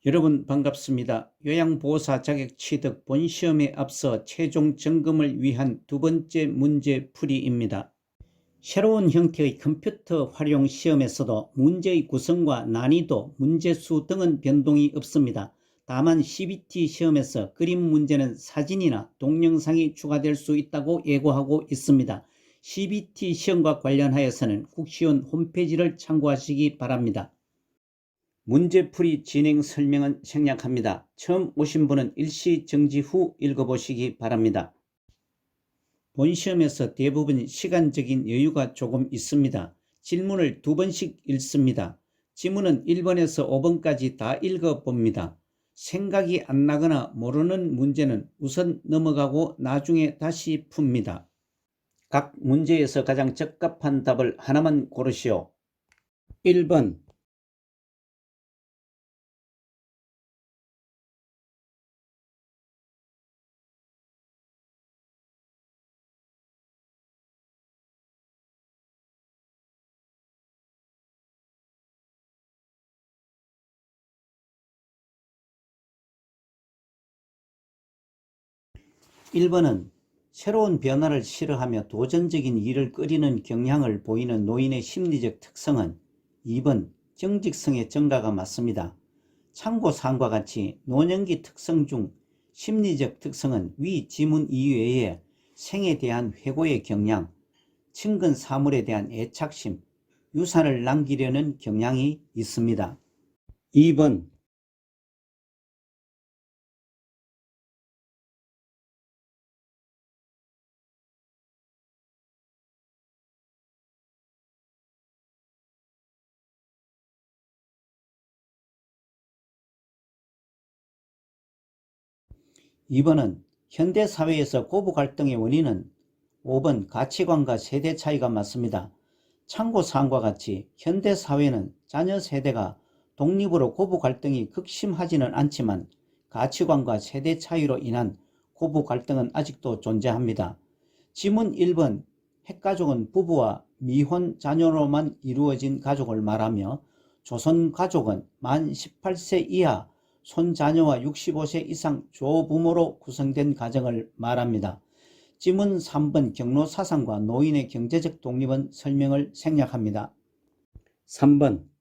여러분 반갑습니다. 요양보호사 자격 취득 본시험에 앞서 최종 점검을 위한 두 번째 문제풀이입니다. 새로운 형태의 컴퓨터 활용 시험에서도 문제의 구성과 난이도, 문제수 등은 변동이 없습니다. 다만 CBT 시험에서 그림 문제는 사진이나 동영상이 추가될 수 있다고 예고하고 있습니다. CBT 시험과 관련하여서는 국시원 홈페이지를 참고하시기 바랍니다. 문제풀이 진행 설명은 생략합니다. 처음 오신 분은 일시 정지 후 읽어보시기 바랍니다. 본시험에서 대부분 시간적인 여유가 조금 있습니다. 질문을 2번씩 읽습니다. 지문은 1번에서 5번까지 다 읽어봅니다. 생각이 안 나거나 모르는 문제는 우선 넘어가고 나중에 다시 풉니다. 각 문제에서 가장 적합한 답을 하나만 고르시오. 1번 1번은 새로운 변화를 싫어하며 도전적인 일을 꺼리는 경향을 보이는 노인의 심리적 특성은 2번 정직성의 증가가 맞습니다. 참고사항과 같이 노년기 특성 중 심리적 특성은 위 지문 이외에 생에 대한 회고의 경향, 친근 사물에 대한 애착심, 유산을 남기려는 경향이 있습니다. 2번 2번은 현대사회에서 고부 갈등의 원인은 5번 가치관과 세대 차이가 맞습니다. 참고사항과 같이 현대사회는 자녀 세대가 독립으로 고부 갈등이 극심하지는 않지만 가치관과 세대 차이로 인한 고부 갈등은 아직도 존재합니다. 지문 1번 핵가족은 부부와 미혼 자녀로만 이루어진 가족을 말하며 조선가족은 만 18세 이하 손자녀와 65세 이상 조부모로 구성된 가정을 말합니다. 지문 3번 경로사상과 노인의 경제적 독립은 설명을 생략합니다. 3번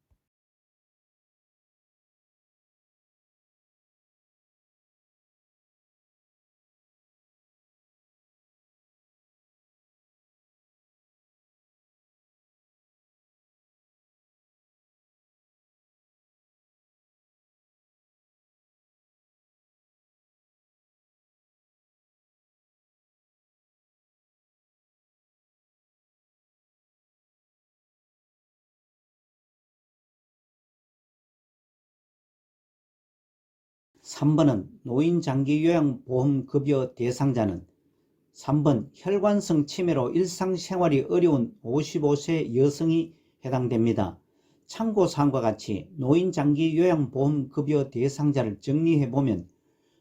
3번은 노인장기요양보험급여 대상자는 3번 혈관성 치매로 일상생활이 어려운 55세 여성이 해당됩니다. 참고사항과 같이 노인장기요양보험급여 대상자를 정리해보면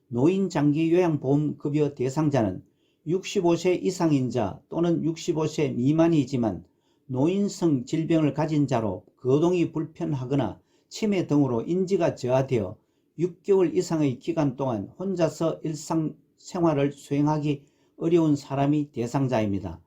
노인장기요양보험급여 대상자는 65세 이상인 자 또는 65세 미만이지만 노인성 질병을 가진 자로 거동이 불편하거나 치매 등으로 인지가 저하되어 6개월 이상의 기간 동안 혼자서 일상생활을 수행하기 어려운 사람이 대상자입니다.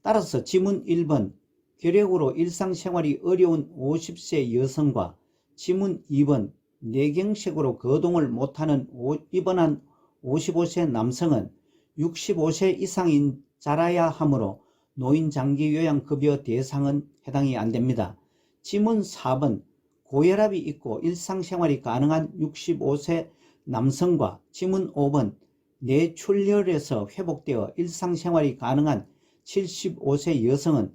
따라서 지문 1번 결핵으로 일상생활이 어려운 50세 여성과 지문 2번 뇌경색으로 거동을 못하는 입원한 55세 남성은 65세 이상인 자라야 하므로 노인장기요양급여 대상은 해당이 안됩니다. 지문 4번 고혈압이 있고 일상생활이 가능한 65세 남성과 지문 5번 뇌출혈에서 회복되어 일상생활이 가능한 75세 여성은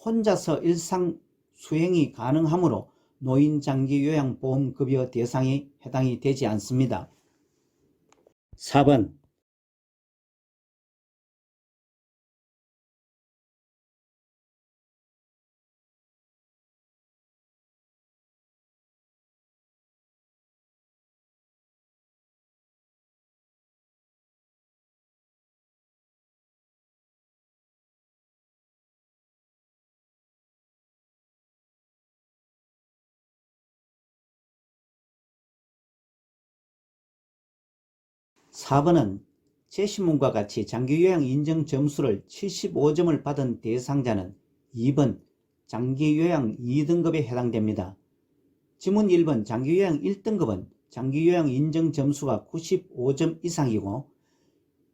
혼자서 일상 수행이 가능하므로 노인장기요양보험급여 대상에 해당이 되지 않습니다. 4번 4번은 제시문과 같이 장기요양 인정 점수를 75점을 받은 대상자는 2번 장기요양 2등급에 해당됩니다. 지문 1번 장기요양 1등급은 장기요양 인정 점수가 95점 이상이고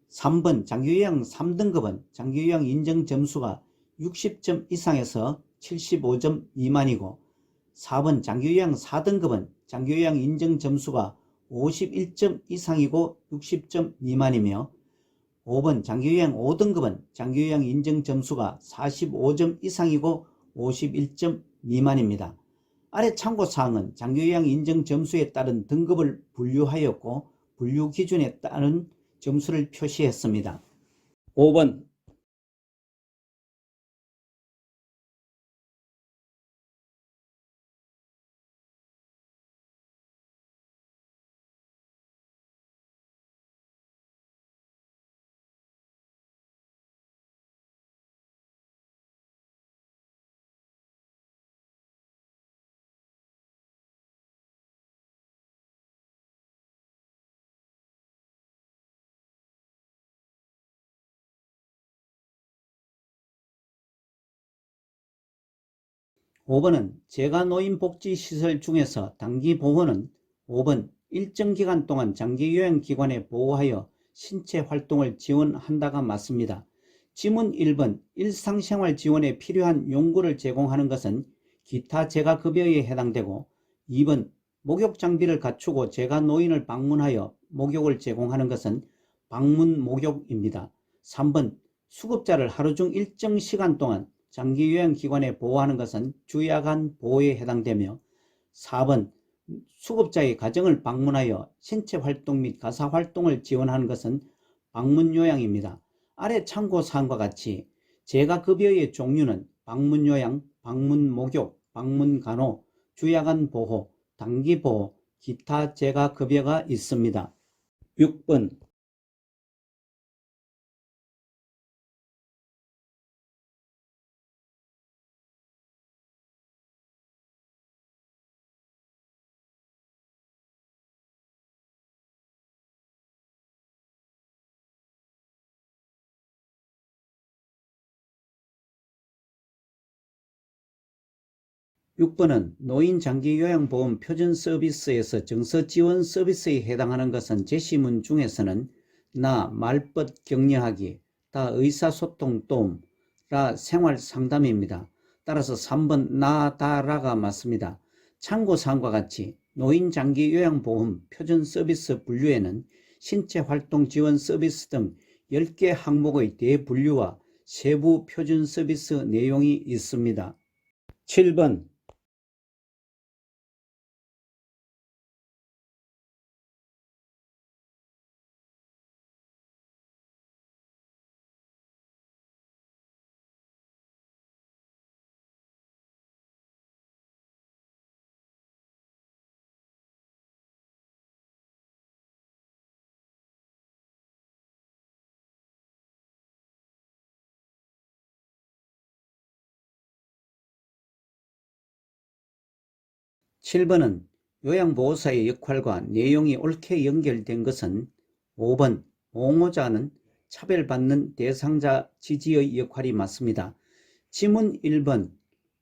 3번 장기요양 3등급은 장기요양 인정 점수가 60점 이상에서 75점 미만이고 4번 장기요양 4등급은 장기요양 인정 점수가 51점 이상이고 60점 미만이며 5번 장기요양 5등급은 장기요양 인정 점수가 45점 이상이고 51점 미만입니다. 아래 참고사항은 장기요양 인정 점수에 따른 등급을 분류하였고 분류 기준에 따른 점수를 표시했습니다. 5번 5번은 재가노인복지시설 중에서 단기보호는 5번 일정 기간 동안 장기요양기관에 보호하여 신체활동을 지원한다가 맞습니다. 지문 1번 일상생활 지원에 필요한 용구를 제공하는 것은 기타 재가급여에 해당되고 2번 목욕장비를 갖추고 재가노인을 방문하여 목욕을 제공하는 것은 방문목욕입니다. 3번 수급자를 하루 중 일정 시간 동안 장기요양기관에 보호하는 것은 주야간 보호에 해당되며 4번 수급자의 가정을 방문하여 신체활동 및 가사활동을 지원하는 것은 방문요양입니다. 아래 참고사항과 같이 재가급여의 종류는 방문요양, 방문목욕, 방문간호, 주야간 보호, 단기보호, 기타 재가급여가 있습니다. 6번 6번은 노인장기요양보험 표준서비스에서 정서지원서비스에 해당하는 것은 제시문 중에서는 나 말벗 격려하기, 다 의사소통 도움, 라 생활상담입니다. 따라서 3번 나 다라가 맞습니다. 참고사항과 같이 노인장기요양보험 표준서비스 분류에는 신체활동지원서비스 등 10개 항목의 대분류와 세부 표준서비스 내용이 있습니다. 7번 7번은 요양보호사의 역할과 내용이 옳게 연결된 것은 5번 옹호자는 차별받는 대상자 지지의 역할이 맞습니다. 지문 1번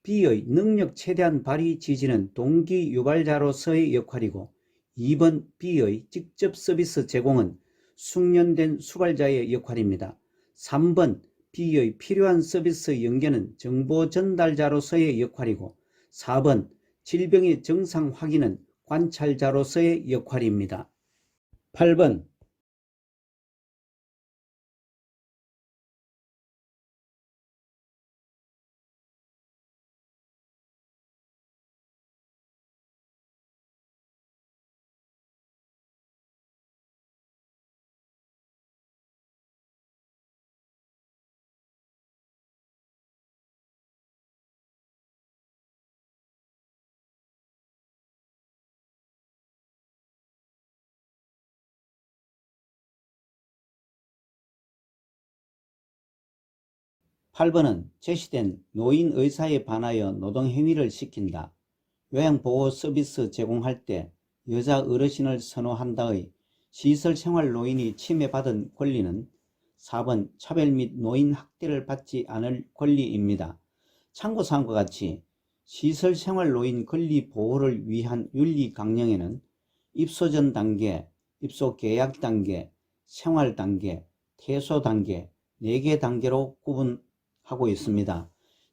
B의 능력 최대한 발휘 지지는 동기 유발자로서의 역할이고 2번 B의 직접 서비스 제공은 숙련된 수발자의 역할입니다. 3번 B의 필요한 서비스 연계는 정보 전달자로서의 역할이고 4번 질병의 정상 확인은 관찰자로서의 역할입니다. 8번 8번은 제시된 노인의사에 반하여 노동행위를 시킨다. 요양보호 서비스 제공할 때 여자 어르신을 선호한다의 시설생활 노인이 침해받은 권리는 4번 차별 및 노인 학대를 받지 않을 권리입니다. 참고사항과 같이 시설생활 노인 권리 보호를 위한 윤리 강령에는 입소 전 단계, 입소 계약 단계, 생활 단계, 퇴소 단계 4개 단계로 구분하고 있습니다.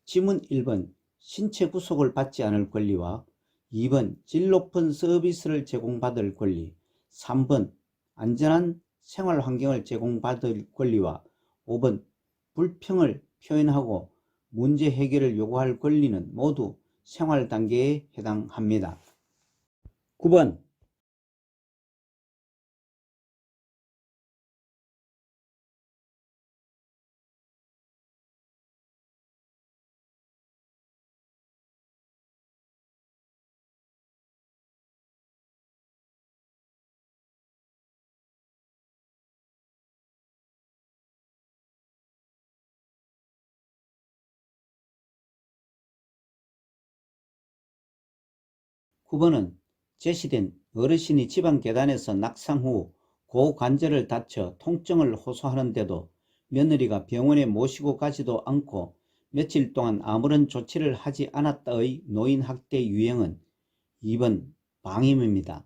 지문 1번 신체 구속을 받지 않을 권리와 2번 질 높은 서비스를 제공받을 권리, 3번 안전한 생활 환경을 제공받을 권리와 5번 불평을 표현하고 문제 해결을 요구할 권리는 모두 생활 단계에 해당합니다. 9번 9번은 제시된 어르신이 집안 계단에서 낙상 후 고관절을 다쳐 통증을 호소하는데도 며느리가 병원에 모시고 가지도 않고 며칠 동안 아무런 조치를 하지 않았다의 노인학대 유형은 2번 방임입니다.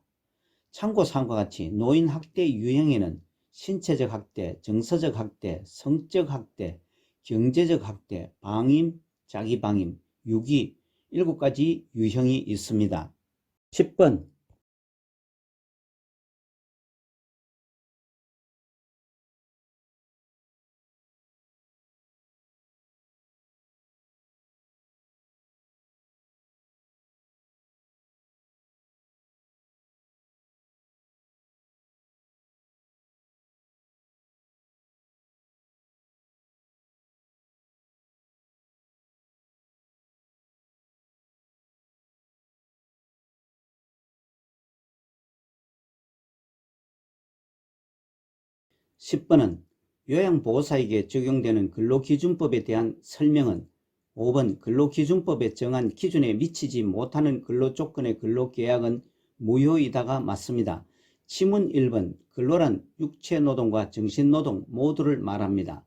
참고사항과 같이 노인학대 유형에는 신체적 학대, 정서적 학대, 성적 학대, 경제적 학대, 방임, 자기방임, 유기 7가지 유형이 있습니다. 10번 10번은 요양보호사에게 적용되는 근로기준법에 대한 설명은 5번 근로기준법에 정한 기준에 미치지 못하는 근로조건의 근로계약은 무효이다가 맞습니다. 지문 1번 근로란 육체노동과 정신노동 모두를 말합니다.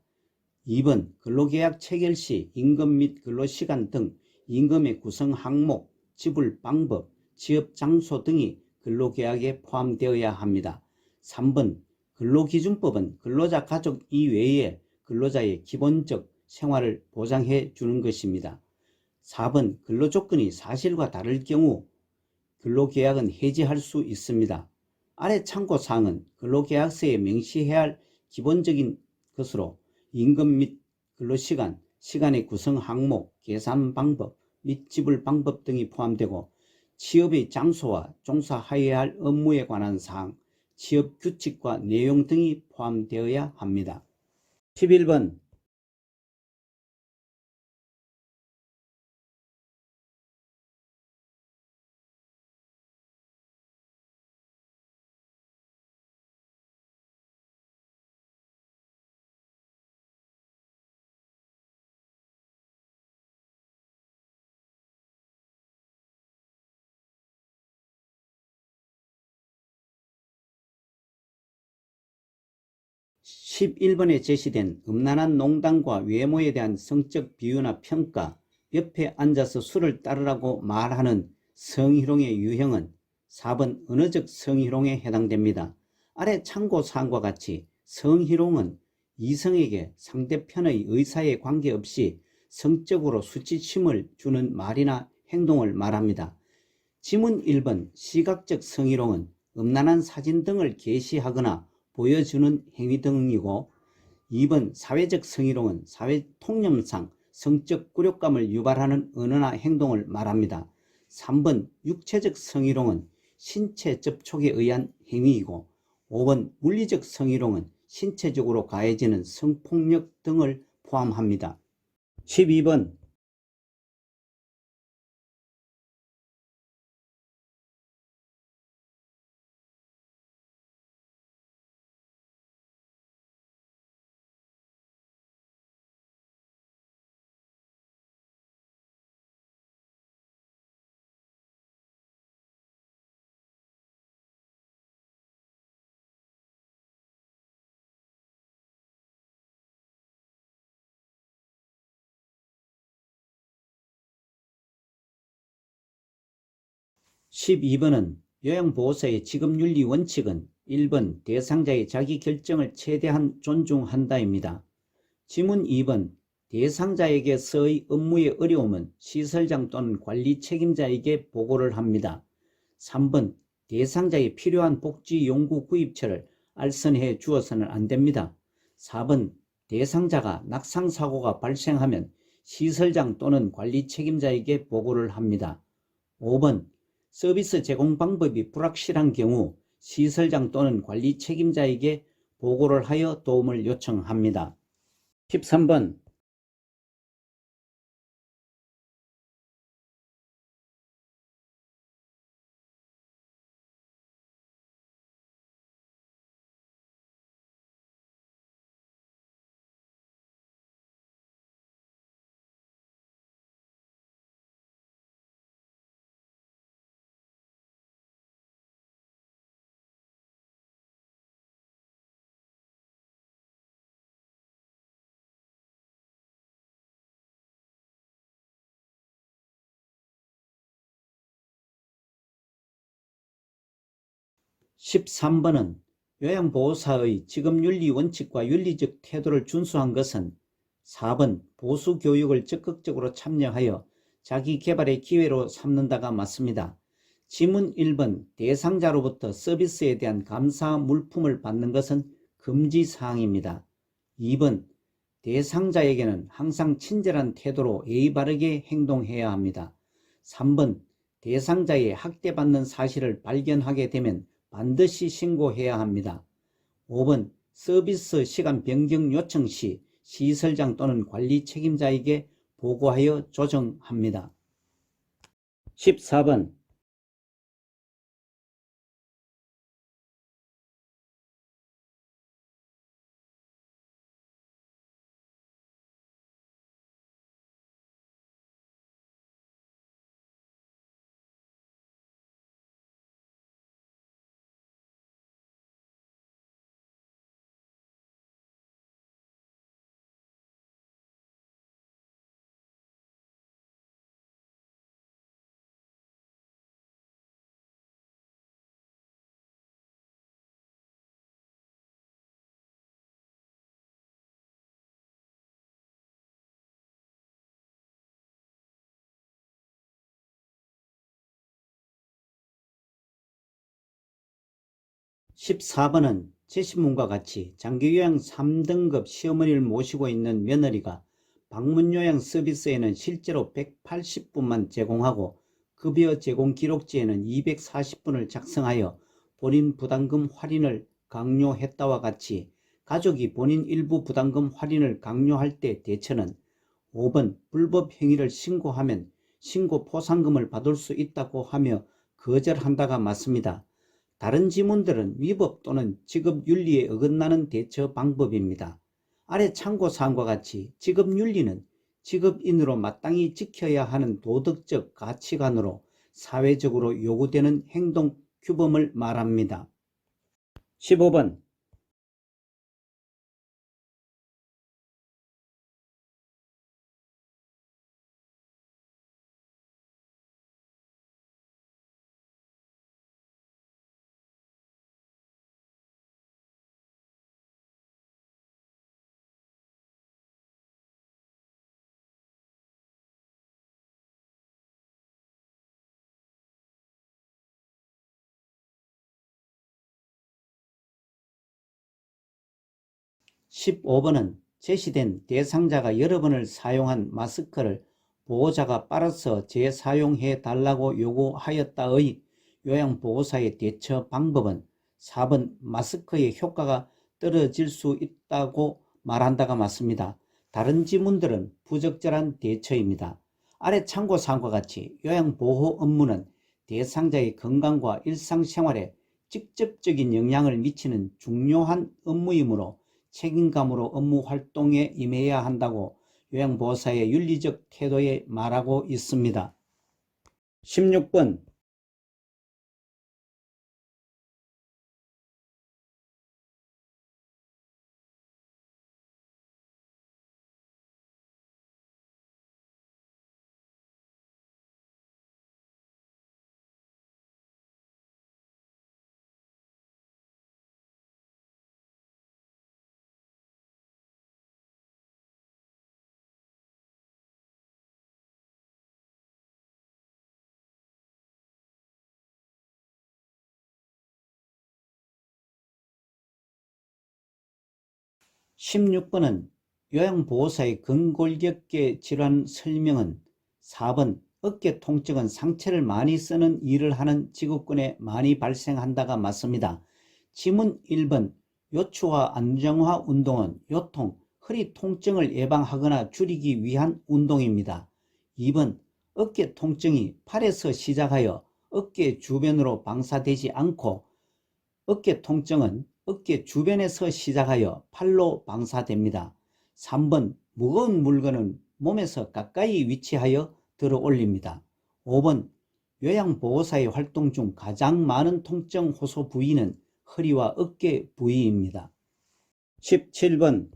2번 근로계약 체결 시 임금 및 근로시간 등 임금의 구성 항목, 지불 방법, 취업 장소 등이 근로계약에 포함되어야 합니다. 3번 근로기준법은 근로자 가족 이외에 근로자의 기본적 생활을 보장해 주는 것입니다. 4번 근로조건이 사실과 다를 경우 근로계약은 해지할 수 있습니다. 아래 참고사항은 근로계약서에 명시해야 할 기본적인 것으로 임금 및 근로시간, 시간의 구성 항목, 계산 방법 및 지불 방법 등이 포함되고 취업의 장소와 종사하여야 할 업무에 관한 사항, 취업 규칙과 내용 등이 포함되어야 합니다. 11번 11번에 제시된 음란한 농담과 외모에 대한 성적 비유나 평가, 옆에 앉아서 술을 따르라고 말하는 성희롱의 유형은 4번 언어적 성희롱에 해당됩니다. 아래 참고사항과 같이 성희롱은 이성에게 상대편의 의사에 관계없이 성적으로 수치심을 주는 말이나 행동을 말합니다. 지문 1번 시각적 성희롱은 음란한 사진 등을 게시하거나 보여주는 행위 등이고 2번 사회적 성희롱은 사회 통념상 성적 굴욕감을 유발하는 언어나 행동을 말합니다. 3번 육체적 성희롱은 신체 접촉에 의한 행위이고 5번 물리적 성희롱은 신체적으로 가해지는 성폭력 등을 포함합니다. 12번 12번은 요양보호사의 직업윤리 원칙은 1번 대상자의 자기 결정을 최대한 존중한다입니다. 지문 2번 대상자에게서의 업무의 어려움은 시설장 또는 관리 책임자에게 보고를 합니다. 3번 대상자의 필요한 복지 용구 구입처를 알선해 주어서는 안 됩니다. 4번 대상자가 낙상사고가 발생하면 시설장 또는 관리 책임자에게 보고를 합니다. 5번 서비스 제공 방법이 불확실한 경우 시설장 또는 관리 책임자에게 보고를 하여 도움을 요청합니다. 13번 13번은 요양보호사의 직업윤리 원칙과 윤리적 태도를 준수한 것은 4번 보수교육을 적극적으로 참여하여 자기개발의 기회로 삼는다가 맞습니다. 지문 1번 대상자로부터 서비스에 대한 감사 물품을 받는 것은 금지사항입니다. 2번 대상자에게는 항상 친절한 태도로 예의 바르게 행동해야 합니다. 3번 대상자의 학대받는 사실을 발견하게 되면 반드시 신고해야 합니다. 5번 서비스 시간 변경 요청 시 시설장 또는 관리 책임자에게 보고하여 조정합니다. 14번 14번은 제시문과 같이 장기요양 3등급 시어머니를 모시고 있는 며느리가 방문요양 서비스에는 실제로 180분만 제공하고 급여 제공 기록지에는 240분을 작성하여 본인 부담금 할인을 강요했다와 같이 가족이 본인 일부 부담금 할인을 강요할 때 대처는 5번 불법 행위를 신고하면 신고 포상금을 받을 수 있다고 하며 거절한다가 맞습니다. 다른 지문들은 위법 또는 직업윤리에 어긋나는 대처 방법입니다. 아래 참고사항과 같이 직업윤리는 직업인으로 마땅히 지켜야 하는 도덕적 가치관으로 사회적으로 요구되는 행동 규범을 말합니다. 15번 제시된 대상자가 여러 번을 사용한 마스크를 보호자가 빨아서 재사용해 달라고 요구하였다의 요양보호사의 대처 방법은 4번 마스크의 효과가 떨어질 수 있다고 말한다가 맞습니다. 다른 지문들은 부적절한 대처입니다. 아래 참고사항과 같이 요양보호 업무는 대상자의 건강과 일상생활에 직접적인 영향을 미치는 중요한 업무이므로 책임감으로 업무 활동에 임해야 한다고 요양보호사의 윤리적 태도에 말하고 있습니다. 16번 16번은 요양보호사의 근골격계 질환 설명은 4번 어깨 통증은 상체를 많이 쓰는 일을 하는 직업군에 많이 발생한다가 맞습니다. 지문 1번 요추와 안정화 운동은 요통, 허리 통증을 예방하거나 줄이기 위한 운동입니다. 2번 어깨 통증이 팔에서 시작하여 어깨 주변으로 방사되지 않고 어깨 통증은 어깨 주변에서 시작하여 팔로 방사됩니다. 3번 무거운 물건은 몸에서 가까이 위치하여 들어 올립니다. 5번 요양보호사의 활동 중 가장 많은 통증 호소 부위는 허리와 어깨 부위입니다. 17번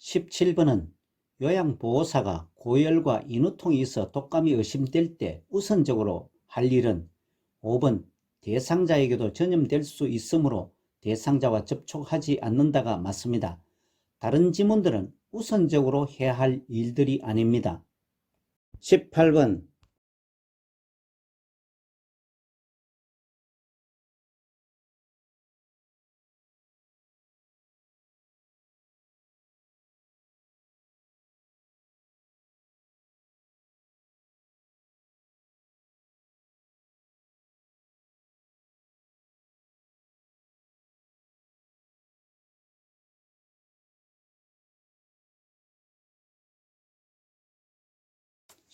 17번은 요양보호사가 고열과 인후통이 있어 독감이 의심될 때 우선적으로 할 일은 5번 대상자에게도 전염될 수 있으므로 대상자와 접촉하지 않는다가 맞습니다. 다른 지문들은 우선적으로 해야 할 일들이 아닙니다. 18번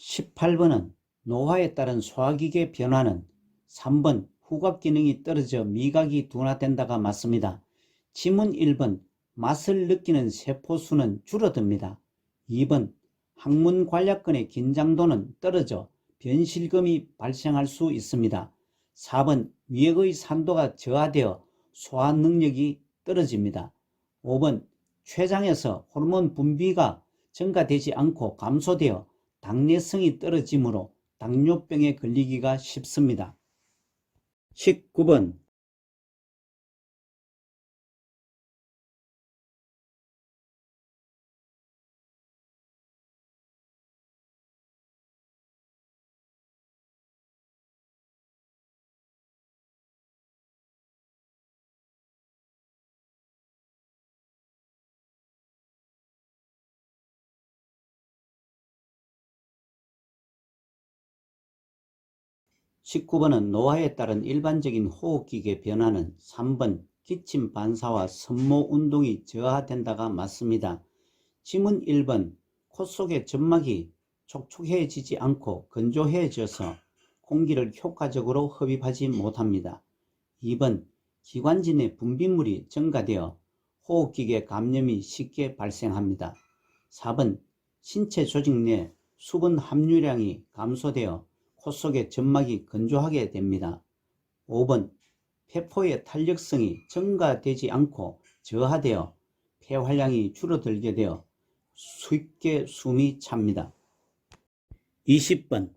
18번은 노화에 따른 소화기계 변화는 3번 후각 기능이 떨어져 미각이 둔화된다가 맞습니다. 지문 1번 맛을 느끼는 세포수는 줄어듭니다. 2번 항문 관략근의 긴장도는 떨어져 변실금이 발생할 수 있습니다. 4번 위액의 산도가 저하되어 소화 능력이 떨어집니다. 5번 췌장에서 호르몬 분비가 증가되지 않고 감소되어 당뇨성이 떨어지므로 당뇨병에 걸리기가 쉽습니다. 19번 19번은 노화에 따른 일반적인 호흡기계 변화는 3번 기침 반사와 섬모 운동이 저하된다가 맞습니다. 지문 1번 코 속의 점막이 촉촉해지지 않고 건조해져서 공기를 효과적으로 흡입하지 못합니다. 2번 기관지 내 분비물이 증가되어 호흡기계 감염이 쉽게 발생합니다. 4번 신체 조직 내 수분 함유량이 감소되어 코 속의 점막이 건조하게 됩니다. 5번 폐포의 탄력성이 증가되지 않고 저하되어 폐활량이 줄어들게 되어 쉽게 숨이 찹니다. 20번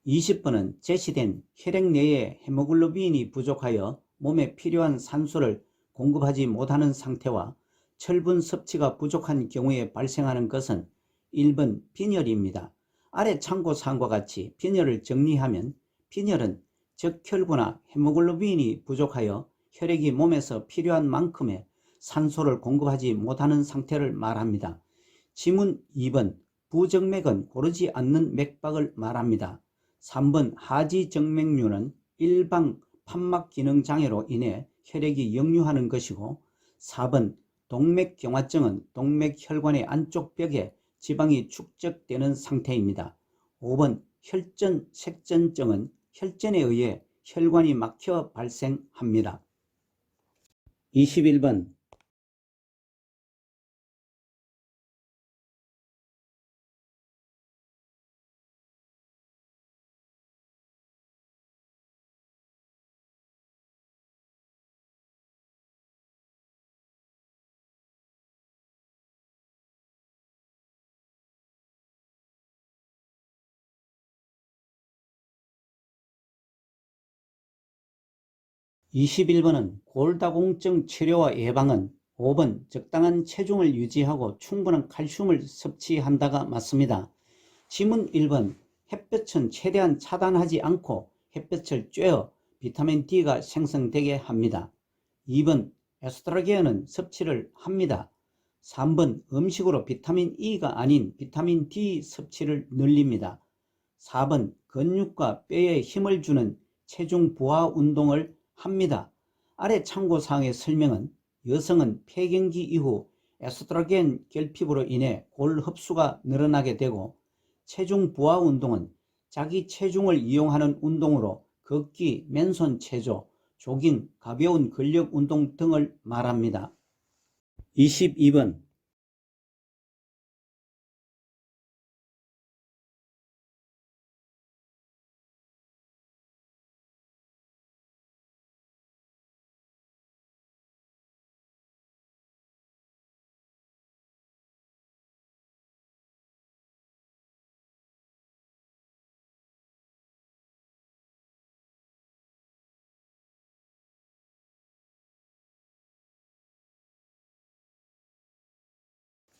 20번은 제시된 혈액 내에 헤모글로빈이 부족하여 몸에 필요한 산소를 공급하지 못하는 상태와 철분 섭취가 부족한 경우에 발생하는 것은 1번 빈혈입니다. 아래 참고사항과 같이 빈혈을 정리하면 빈혈은 적혈구나 헤모글로빈이 부족하여 혈액이 몸에서 필요한 만큼의 산소를 공급하지 못하는 상태를 말합니다. 지문 2번 부정맥은 고르지 않는 맥박을 말합니다. 3번 하지정맥류는 일방 판막 기능 장애로 인해 혈액이 역류하는 것이고 4번 동맥경화증은 동맥혈관의 안쪽 벽에 지방이 축적되는 상태입니다. 5번 혈전 색전증은 혈전에 의해 혈관이 막혀 발생합니다. 21번 21번은 골다공증 치료와 예방은 5번 적당한 체중을 유지하고 충분한 칼슘을 섭취한다가 맞습니다. 지문 1번 햇볕은 최대한 차단하지 않고 햇볕을 쬐어 비타민 D가 생성되게 합니다. 2번 에스트로겐은 섭취를 합니다. 3번 음식으로 비타민 E가 아닌 비타민 D 섭취를 늘립니다. 4번 근육과 뼈에 힘을 주는 체중 부하 운동을 합니다. 아래 참고사항의 설명은 여성은 폐경기 이후 에스트로겐 결핍으로 인해 골 흡수가 늘어나게 되고 체중 부하 운동은 자기 체중을 이용하는 운동으로 걷기, 맨손 체조, 조깅, 가벼운 근력 운동 등을 말합니다. 22번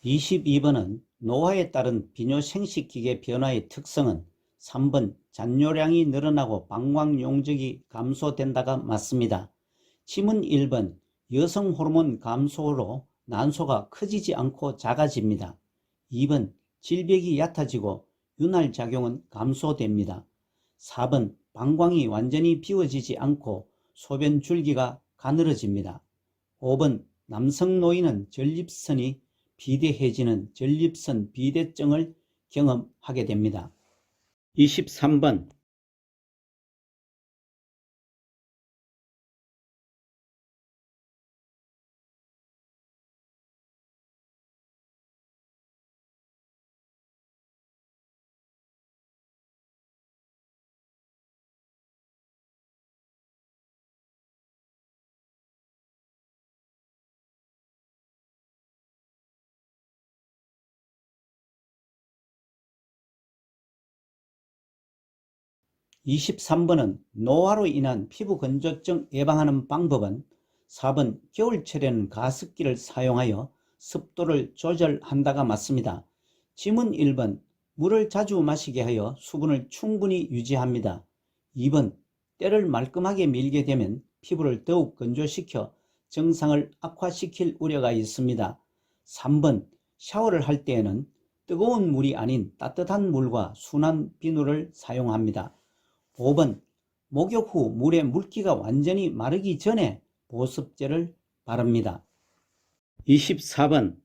22번은 노화에 따른 비뇨생식기계 변화의 특성은 3번 잔뇨량이 늘어나고 방광 용적이 감소된다가 맞습니다. 지문 1번 여성 호르몬 감소로 난소가 커지지 않고 작아집니다. 2번 질벽이 얕아지고 윤활 작용은 감소됩니다. 4번 방광이 완전히 비워지지 않고 소변 줄기가 가늘어집니다. 5번 남성 노인은 전립선이 비대해지는 전립선 비대증을 경험하게 됩니다. 23번 23번은 노화로 인한 피부 건조증 예방하는 방법은 4번 겨울철에는 가습기를 사용하여 습도를 조절한다가 맞습니다. 지문 1번 물을 자주 마시게 하여 수분을 충분히 유지합니다. 2번 때를 말끔하게 밀게 되면 피부를 더욱 건조시켜 증상을 악화시킬 우려가 있습니다. 3번 샤워를 할 때에는 뜨거운 물이 아닌 따뜻한 물과 순한 비누를 사용합니다. 5번 목욕 후 물에 물기가 완전히 마르기 전에 보습제를 바릅니다. 24번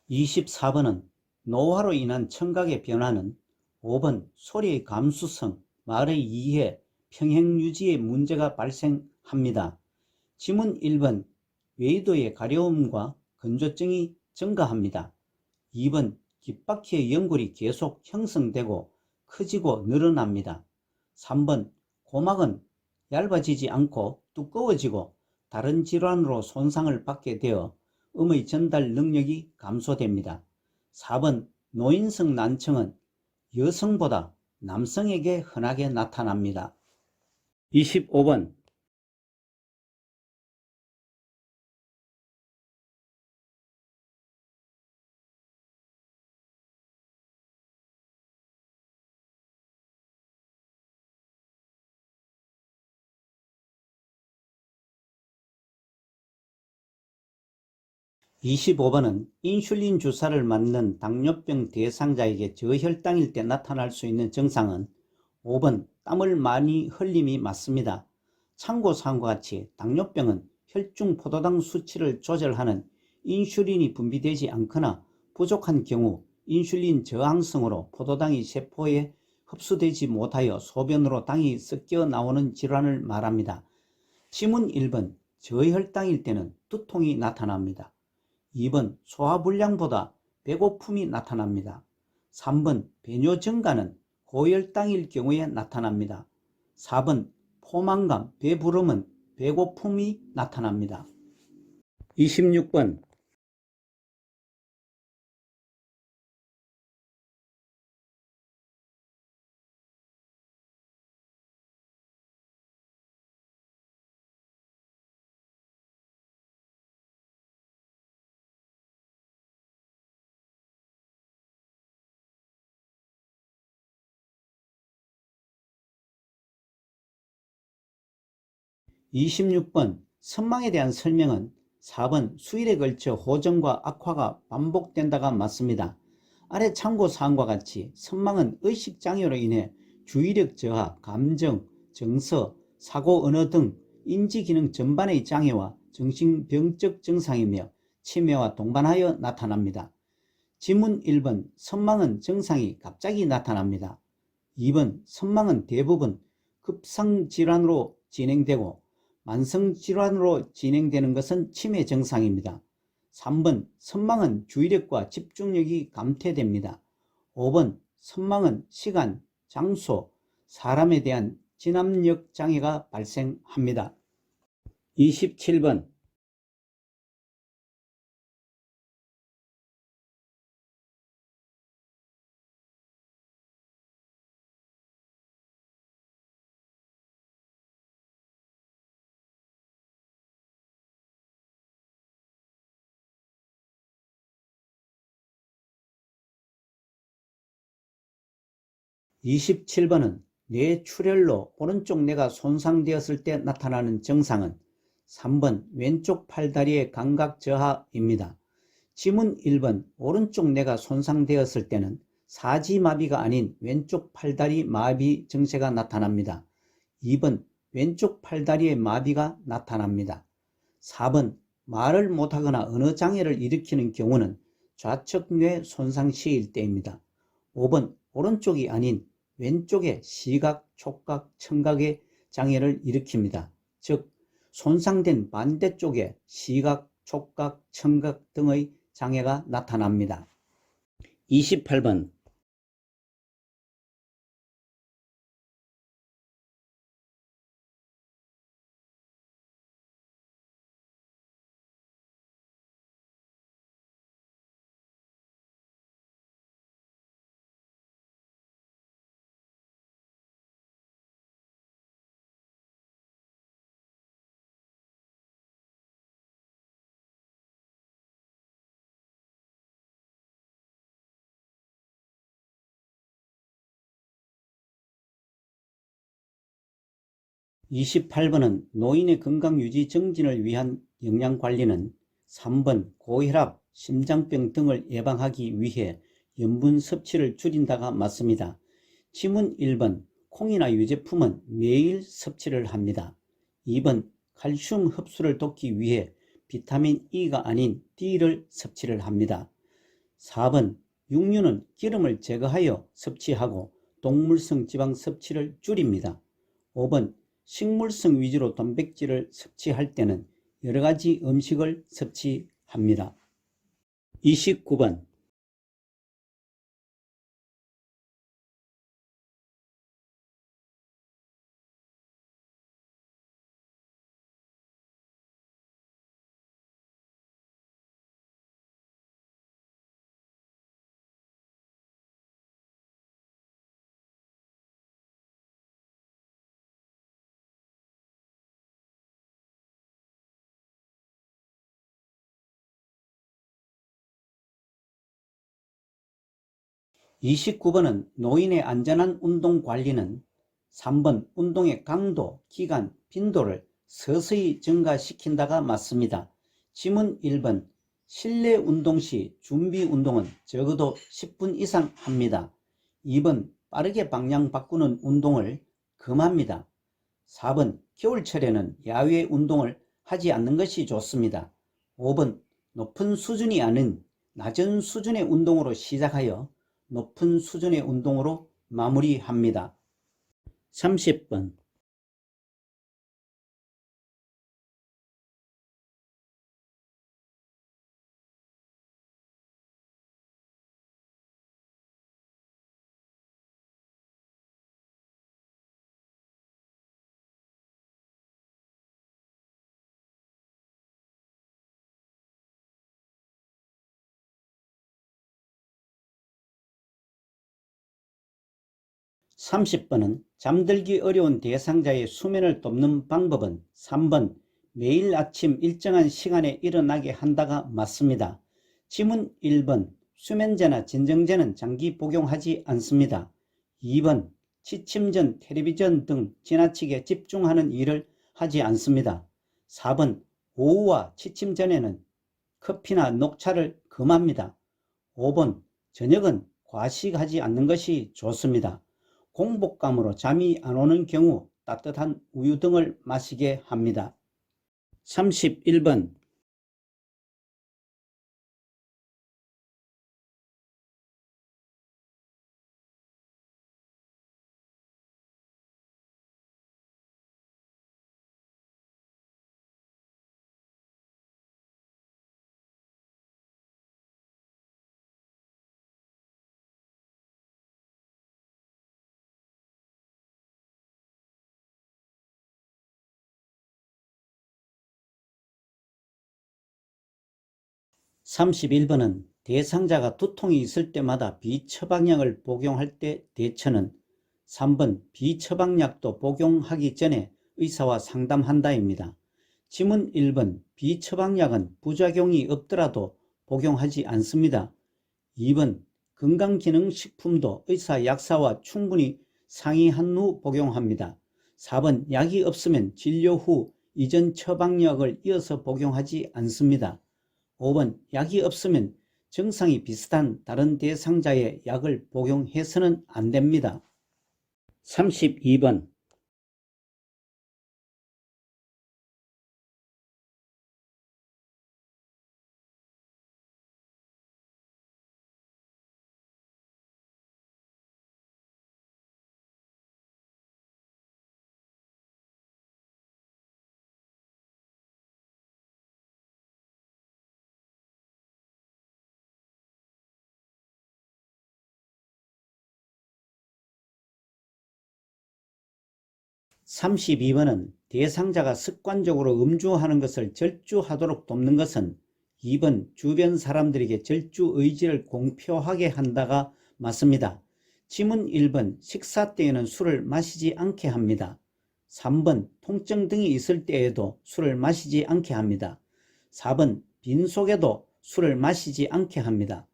(24번은) 노화로 인한 청각의 변화는 5번 소리의 감수성, 말의 이해, 평행 유지에 문제가 발생합니다. 지문 1번 외이도의 가려움과 건조증이 증가합니다. 2번 귓바퀴의 연골이 계속 형성되고 커지고 늘어납니다. 3번 고막은 얇아지지 않고 두꺼워지고 다른 질환으로 손상을 받게 되어 음의 전달 능력이 감소됩니다. 4번 노인성 난청은 여성보다 남성에게 흔하게 나타납니다. 25번 25번은 인슐린 주사를 맞는 당뇨병 대상자에게 저혈당일 때 나타날 수 있는 증상은 5번 땀을 많이 흘림이 맞습니다. 참고사항과 같이 당뇨병은 혈중 포도당 수치를 조절하는 인슐린이 분비되지 않거나 부족한 경우 인슐린 저항성으로 포도당이 세포에 흡수되지 못하여 소변으로 당이 섞여 나오는 질환을 말합니다. 지문 1번 저혈당일 때는 두통이 나타납니다. 2번 소화불량보다 배고픔이 나타납니다. 3번 배뇨 증가는 고혈당일 경우에 나타납니다. 4번 포만감, 배부름은 배고픔이 나타납니다. 26번 26번 선망에 대한 설명은 4번 수일에 걸쳐 호전과 악화가 반복된다가 맞습니다. 아래 참고사항과 같이 선망은 의식장애로 인해 주의력 저하, 감정, 정서, 사고 언어 등 인지기능 전반의 장애와 정신병적 증상이며 치매와 동반하여 나타납니다. 지문 1번 선망은 증상이 갑자기 나타납니다. 2번 선망은 대부분 급성질환으로 진행되고 만성질환으로 진행되는 것은 치매 증상입니다. 3번 선망은 주의력과 집중력이 감퇴됩니다. 5번 선망은 시간, 장소, 사람에 대한 진압력 장애가 발생합니다. 27번 27번은 뇌출혈로 오른쪽 뇌가 손상되었을 때 나타나는 증상은 3번 왼쪽 팔다리의 감각 저하입니다. 지문 1번 오른쪽 뇌가 손상되었을 때는 사지마비가 아닌 왼쪽 팔다리 마비 증세가 나타납니다. 2번 왼쪽 팔다리의 마비가 나타납니다. 4번 말을 못하거나 언어 장애를 일으키는 경우는 좌측 뇌 손상 시일 때입니다. 5번 오른쪽이 아닌 왼쪽에 시각, 촉각, 청각의 장애를 일으킵니다. 즉 손상된 반대쪽에 시각, 촉각, 청각 등의 장애가 나타납니다. 28번 28번은 노인의 건강유지 증진을 위한 영양관리는 3번 고혈압, 심장병 등을 예방하기 위해 염분 섭취를 줄인다가 맞습니다. 지문 1번 콩이나 유제품은 매일 섭취를 합니다. 2번 칼슘 흡수를 돕기 위해 비타민 E가 아닌 D를 섭취를 합니다. 4번 육류는 기름을 제거하여 섭취하고 동물성 지방 섭취를 줄입니다. 5번 식물성 위주로 단백질을 섭취할 때는 여러가지 음식을 섭취합니다. 29번 29번은 노인의 안전한 운동 관리는 3번 운동의 강도, 기간, 빈도를 서서히 증가시킨다가 맞습니다. 지문 1번 실내 운동 시 준비 운동은 적어도 10분 이상 합니다. 2번 빠르게 방향 바꾸는 운동을 금합니다. 4번 겨울철에는 야외 운동을 하지 않는 것이 좋습니다. 5번 높은 수준이 아닌 낮은 수준의 운동으로 시작하여 높은 수준의 운동으로 마무리합니다. 30번 30번은 잠들기 어려운 대상자의 수면을 돕는 방법은 3번 매일 아침 일정한 시간에 일어나게 한다가 맞습니다. 지문 1번 수면제나 진정제는 장기 복용하지 않습니다. 2번 취침 전 텔레비전 등 지나치게 집중하는 일을 하지 않습니다. 4번 오후와 취침 전에는 커피나 녹차를 금합니다. 5번 저녁은 과식하지 않는 것이 좋습니다. 공복감으로 잠이 안 오는 경우 따뜻한 우유 등을 마시게 합니다. 31번 31번은 대상자가 두통이 있을 때마다 비처방약을 복용할 때 대처는 3번 비처방약도 복용하기 전에 의사와 상담한다입니다. 지문 1번 비처방약은 부작용이 없더라도 복용하지 않습니다. 2번 건강기능식품도 의사 약사와 충분히 상의한 후 복용합니다. 4번 약이 없으면 진료 후 이전 처방약을 이어서 복용하지 않습니다. 5번 약이 없으면 증상이 비슷한 다른 대상자의 약을 복용해서는 안 됩니다. 32번 32번은 대상자가 습관적으로 음주하는 것을 절주하도록 돕는 것은 2번 주변 사람들에게 절주 의지를 공표하게 한다가 맞습니다. 지문 1번 식사 때에는 술을 마시지 않게 합니다. 3번 통증 등이 있을 때에도 술을 마시지 않게 합니다. 4번 빈속에도 술을 마시지 않게 합니다.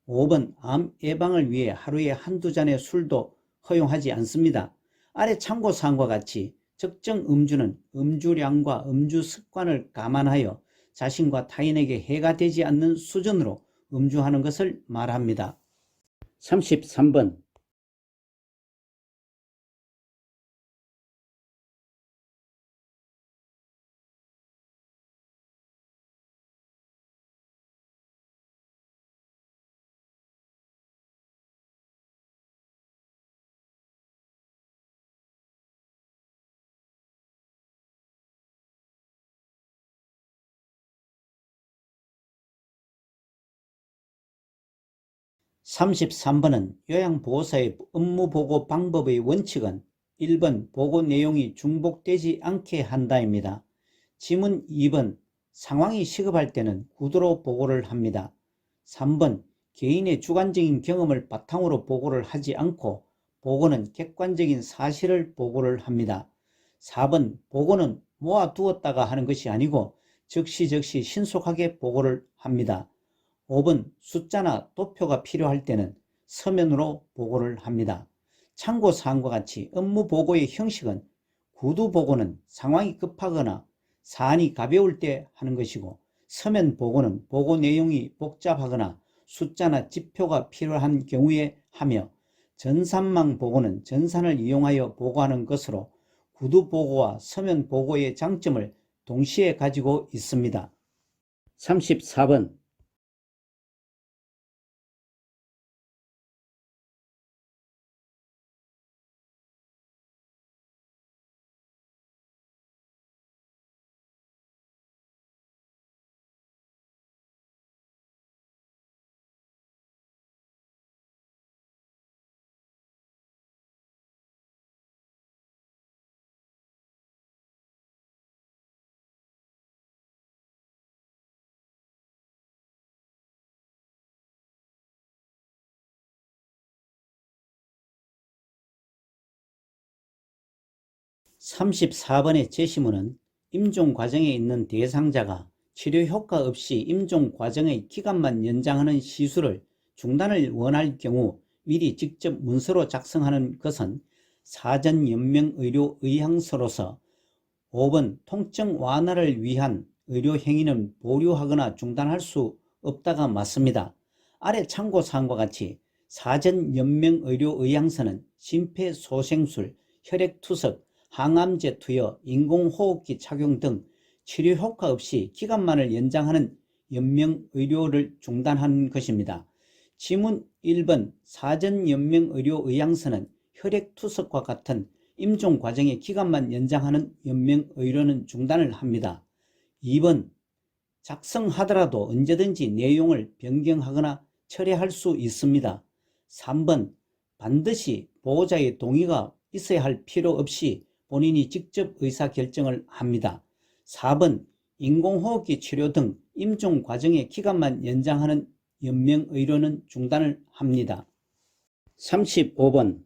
5번 암 예방을 위해 하루에 한두 잔의 술도 허용하지 않습니다. 아래 참고사항과 같이 적정 음주는 음주량과 음주 습관을 감안하여 자신과 타인에게 해가 되지 않는 수준으로 음주하는 것을 말합니다. 33번 33번은 요양보호사의 업무보고 방법의 원칙은 1번 보고 내용이 중복되지 않게 한다입니다. 지문 2번 상황이 시급할 때는 구두로 보고를 합니다. 3번 개인의 주관적인 경험을 바탕으로 보고를 하지 않고 보고는 객관적인 사실을 보고를 합니다. 4번 보고는 모아두었다가 하는 것이 아니고 즉시 신속하게 보고를 합니다. 5번 숫자나 도표가 필요할 때는 서면으로 보고를 합니다. 참고사항과 같이 업무보고의 형식은 구두보고는 상황이 급하거나 사안이 가벼울 때 하는 것이고 서면 보고는 보고 내용이 복잡하거나 숫자나 지표가 필요한 경우에 하며, 전산망 보고는 전산을 이용하여 보고하는 것으로 구두 보고와 서면 보고의 장점을 동시에 가지고 있습니다. 34번 (34번의) 제시문은 임종 과정에 있는 대상자가 치료 효과 없이 임종 과정의 기간만 연장하는 시술을 중단을 원할 경우 미리 직접 문서로 작성하는 것은 사전 연명 의료 의향서로서 5번 통증 완화를 위한 의료 행위는 보류하거나 중단할 수 없다가 맞습니다. 아래 참고사항과 같이 사전 연명 의료 의향서는 심폐소생술, 혈액투석, 항암제 투여, 인공호흡기 착용 등 치료 효과 없이 기간만을 연장하는 연명의료를 중단하는 것입니다. 지문 1번 사전 연명의료의향서는 혈액투석과 같은 임종 과정의 기간만 연장하는 연명의료는 중단을 합니다. 2번 작성하더라도 언제든지 내용을 변경하거나 철회할 수 있습니다. 3번 반드시 보호자의 동의가 있어야 할 필요 없이 본인이 직접 의사결정을 합니다. 4번 인공호흡기 치료 등 임종 과정의 기간만 연장하는 연명의료는 중단을 합니다. 35번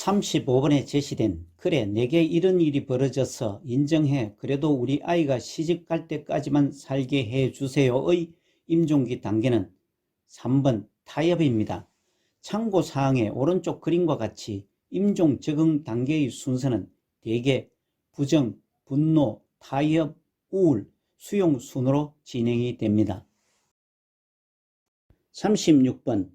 35번에 제시된 그래 내게 이런 일이 벌어져서 인정해 그래도 우리 아이가 시집갈 때까지만 살게 해주세요의 임종기 단계는 3번 타협입니다. 참고사항의 오른쪽 그림과 같이 임종 적응 단계의 순서는 대개 부정, 분노, 타협, 우울, 수용 순으로 진행이 됩니다. 36번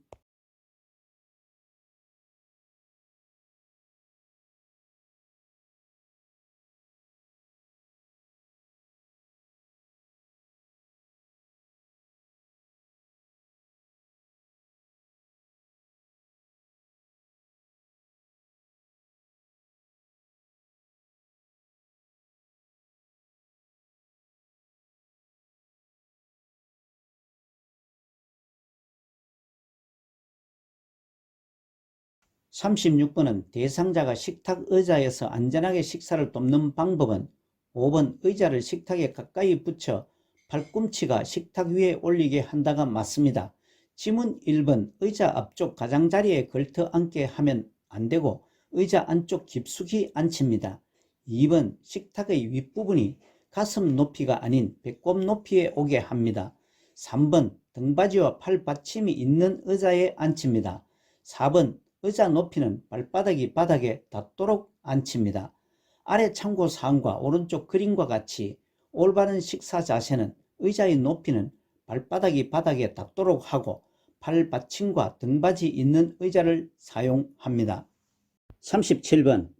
36번은 대상자가 식탁 의자에서 안전하게 식사를 돕는 방법은 5번 의자를 식탁에 가까이 붙여 팔꿈치가 식탁 위에 올리게 한다가 맞습니다. 지문 1번 의자 앞쪽 가장자리에 걸터 앉게 하면 안되고 의자 안쪽 깊숙이 앉힙니다. 2번 식탁의 윗부분이 가슴 높이가 아닌 배꼽 높이에 오게 합니다. 3번 등받이와 팔 받침이 있는 의자에 앉힙니다. 4번 의자 높이는 발바닥이 바닥에 닿도록 앉힙니다. 아래 참고사항과 오른쪽 그림과 같이 올바른 식사 자세는 의자의 높이는 발바닥이 바닥에 닿도록 하고 팔 받침과 등받이 있는 의자를 사용합니다. 37번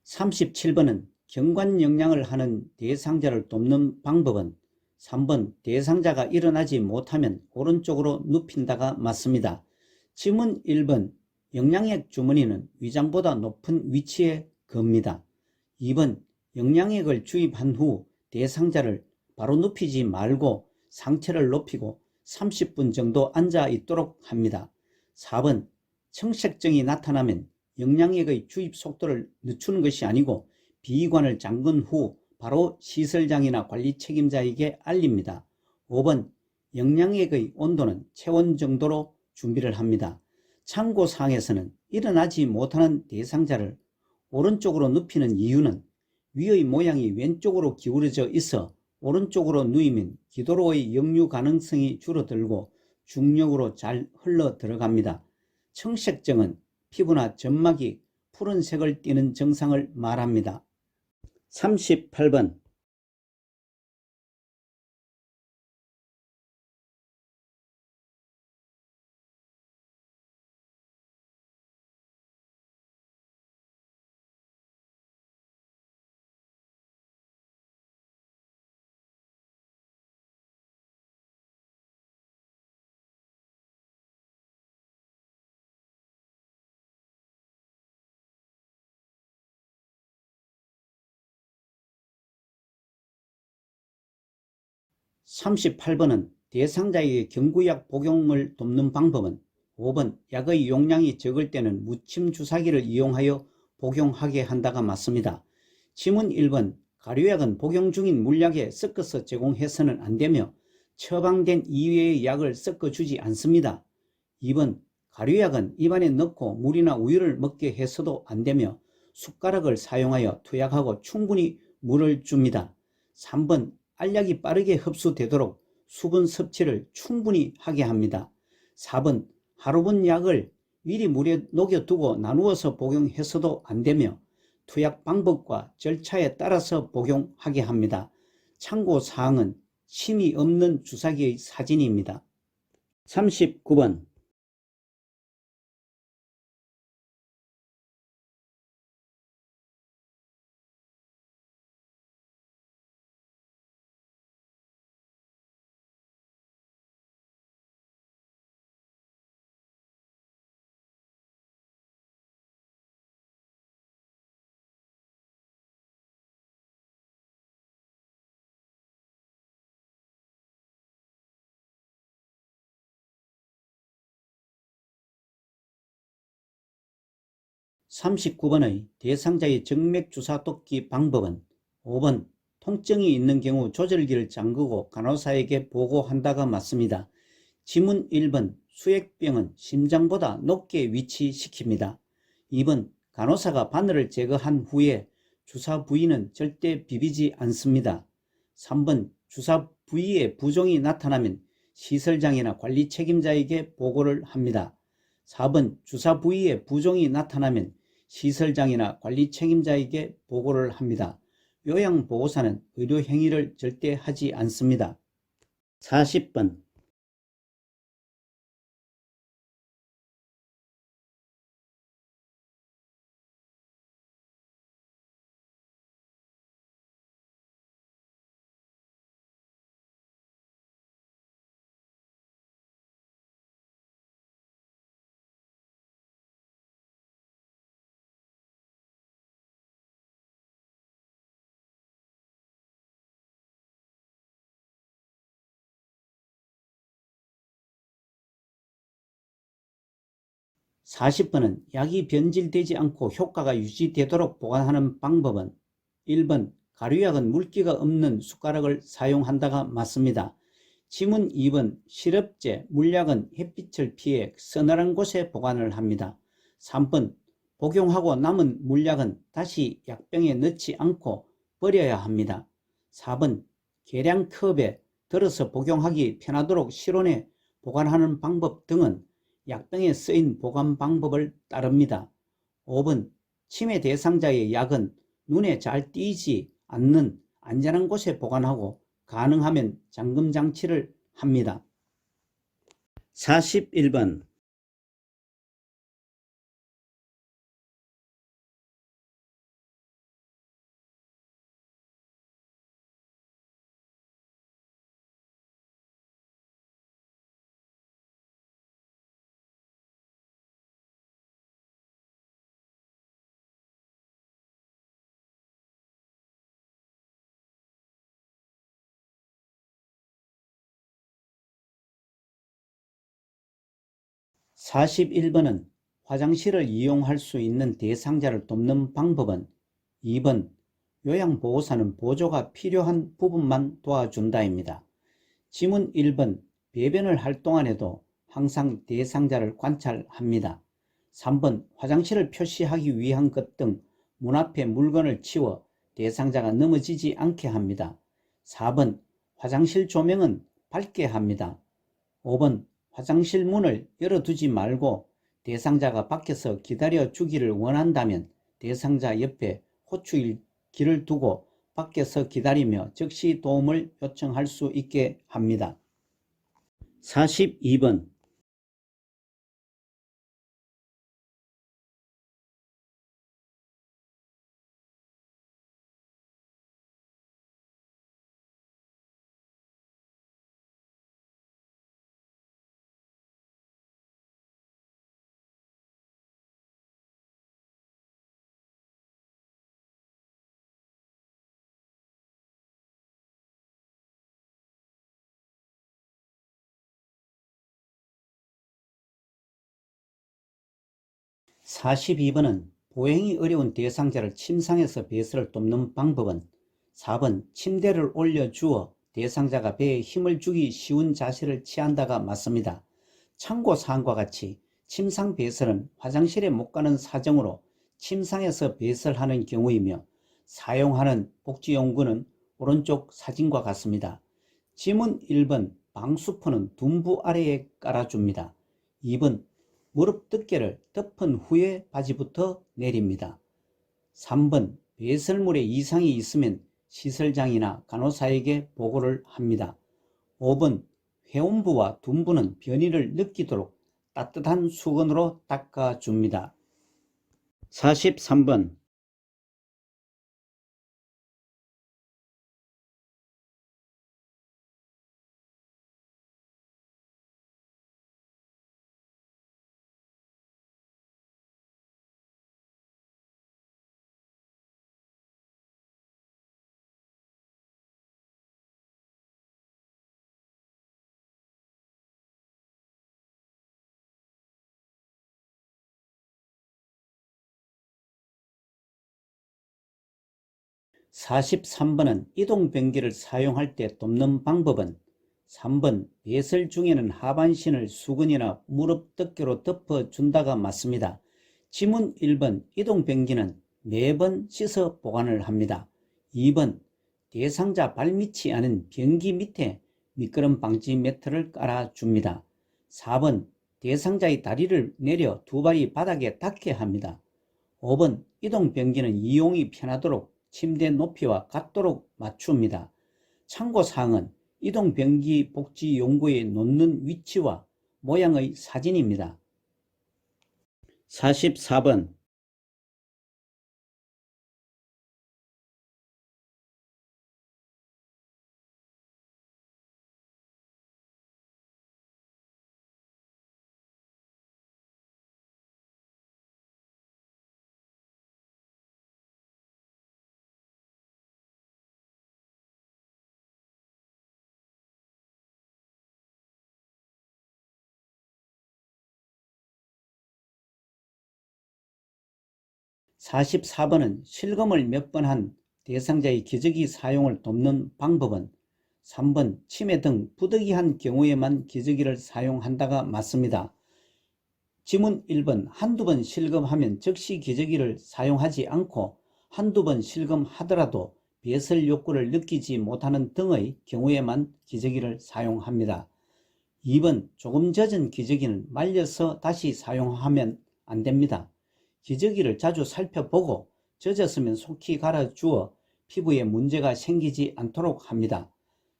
37번은 경관영양을 하는 대상자를 돕는 방법은 3번 대상자가 일어나지 못하면 오른쪽으로 눕힌다가 맞습니다. 지문 1번 영양액 주머니는 위장보다 높은 위치에 겁니다. 2번 영양액을 주입한 후 대상자를 바로 눕히지 말고 상체를 높이고 30분 정도 앉아 있도록 합니다. 4번 청색증이 나타나면 영양액의 주입 속도를 늦추는 것이 아니고 비위관을 잠근 후 바로 시설장이나 관리 책임자에게 알립니다. 5번 영양액의 온도는 체온 정도로 준비를 합니다. 참고사항에서는 일어나지 못하는 대상자를 오른쪽으로 눕히는 이유는 위의 모양이 왼쪽으로 기울어져 있어 오른쪽으로 누이면 기도로의 역류 가능성이 줄어들고 중력으로 잘 흘러 들어갑니다. 청색증은 피부나 점막이 푸른색을 띠는 증상을 말합니다. 38번 38번은 대상자에게 경구약 복용을 돕는 방법은 5번 약의 용량이 적을 때는 무침 주사기를 이용하여 복용하게 한다가 맞습니다. 지문 1번 가류약은 복용 중인 물약에 섞어서 제공해서는 안되며 처방된 이외의 약을 섞어주지 않습니다. 2번 가류약은 입안에 넣고 물이나 우유를 먹게 해서도 안되며 숟가락을 사용하여 투약하고 충분히 물을 줍니다. 3번 알약이 빠르게 흡수되도록 수분 섭취를 충분히 하게 합니다. 4번 하루분 약을 미리 물에 녹여두고 나누어서 복용해서도 안되며 투약 방법과 절차에 따라서 복용하게 합니다. 참고사항은 침이 없는 주사기의 사진입니다. 39번 39번의 대상자의 정맥주사 돕기 방법은 5번 통증이 있는 경우 조절기를 잠그고 간호사에게 보고한다가 맞습니다. 지문 1번 수액병은 심장보다 높게 위치시킵니다. 2번 간호사가 바늘을 제거한 후에 주사 부위는 절대 비비지 않습니다. 3번 주사 부위에 부종이 나타나면 시설장이나 관리 책임자에게 보고를 합니다. 4번 주사 부위에 부종이 나타나면 시설장이나 관리 책임자에게 보고를 합니다. 요양보호사는 의료행위를 절대 하지 않습니다. 40번 (40번은) 약이 변질되지 않고 효과가 유지되도록 보관하는 방법은 1번 가류약은 물기가 없는 숟가락을 사용한다가 맞습니다. 지문 2번 시럽제, 물약은 햇빛을 피해 서늘한 곳에 보관을 합니다. 3번 복용하고 남은 물약은 다시 약병에 넣지 않고 버려야 합니다. 4번 계량컵에 덜어서 복용하기 편하도록 실온에 보관하는 방법 등은 약병에 쓰인 보관 방법을 따릅니다. 5번 치매 대상자의 약은 눈에 잘 띄지 않는 안전한 곳에 보관하고 가능하면 잠금 장치를 합니다. 41번 41번은 화장실을 이용할 수 있는 대상자를 돕는 방법은 2번 요양보호사는 보조가 필요한 부분만 도와준다입니다. 지문 1번 배변을 할 동안에도 항상 대상자를 관찰합니다. 3번 화장실을 표시하기 위한 것 등 문 앞에 물건을 치워 대상자가 넘어지지 않게 합니다. 4번 화장실 조명은 밝게 합니다. 5번 화장실 문을 열어두지 말고 대상자가 밖에서 기다려 주기를 원한다면 대상자 옆에 호출기를 두고 밖에서 기다리며 즉시 도움을 요청할 수 있게 합니다. 42번 42번은 보행이 어려운 대상자를 침상에서 배설을 돕는 방법은 4번 침대를 올려주어 대상자가 배에 힘을 주기 쉬운 자세를 취한다가 맞습니다. 참고사항과 같이 침상 배설은 화장실에 못 가는 사정으로 침상에서 배설하는 경우이며 사용하는 복지용구는 오른쪽 사진과 같습니다. 지문 1번 방수포는 둔부 아래에 깔아줍니다. 2번 무릎 두께를 덮은 후에 바지부터 내립니다. 3번 배설물에 이상이 있으면 시설장이나 간호사에게 보고를 합니다. 5번 회원부와 둔부는 변이를 느끼도록 따뜻한 수건으로 닦아줍니다. 43번 43번은 이동변기를 사용할 때 돕는 방법은 3번 배설 중에는 하반신을 수건이나 무릎 두께로 덮어준다가 맞습니다. 지문 1번 이동변기는 매번 씻어 보관을 합니다. 2번 대상자 발밑이 아닌 변기 밑에 미끄럼 방지 매트를 깔아줍니다. 4번 대상자의 다리를 내려 두 발이 바닥에 닿게 합니다. 5번 이동변기는 이용이 편하도록 침대 높이와 같도록 맞춥니다. 참고사항은 이동변기 복지용구에 놓는 위치와 모양의 사진입니다. 44번 (44번은) 실검을 몇 번 한 대상자의 기저귀 사용을 돕는 방법은 3번 치매 등 부득이한 경우에만 기저귀를 사용한다가 맞습니다. 지문 1번 한두 번 실검하면 즉시 기저귀를 사용하지 않고 한두 번 실검하더라도 배설 욕구를 느끼지 못하는 등의 경우에만 기저귀를 사용합니다. 2번 조금 젖은 기저귀는 말려서 다시 사용하면 안됩니다. 기저귀를 자주 살펴보고 젖었으면 속히 갈아주어 피부에 문제가 생기지 않도록 합니다.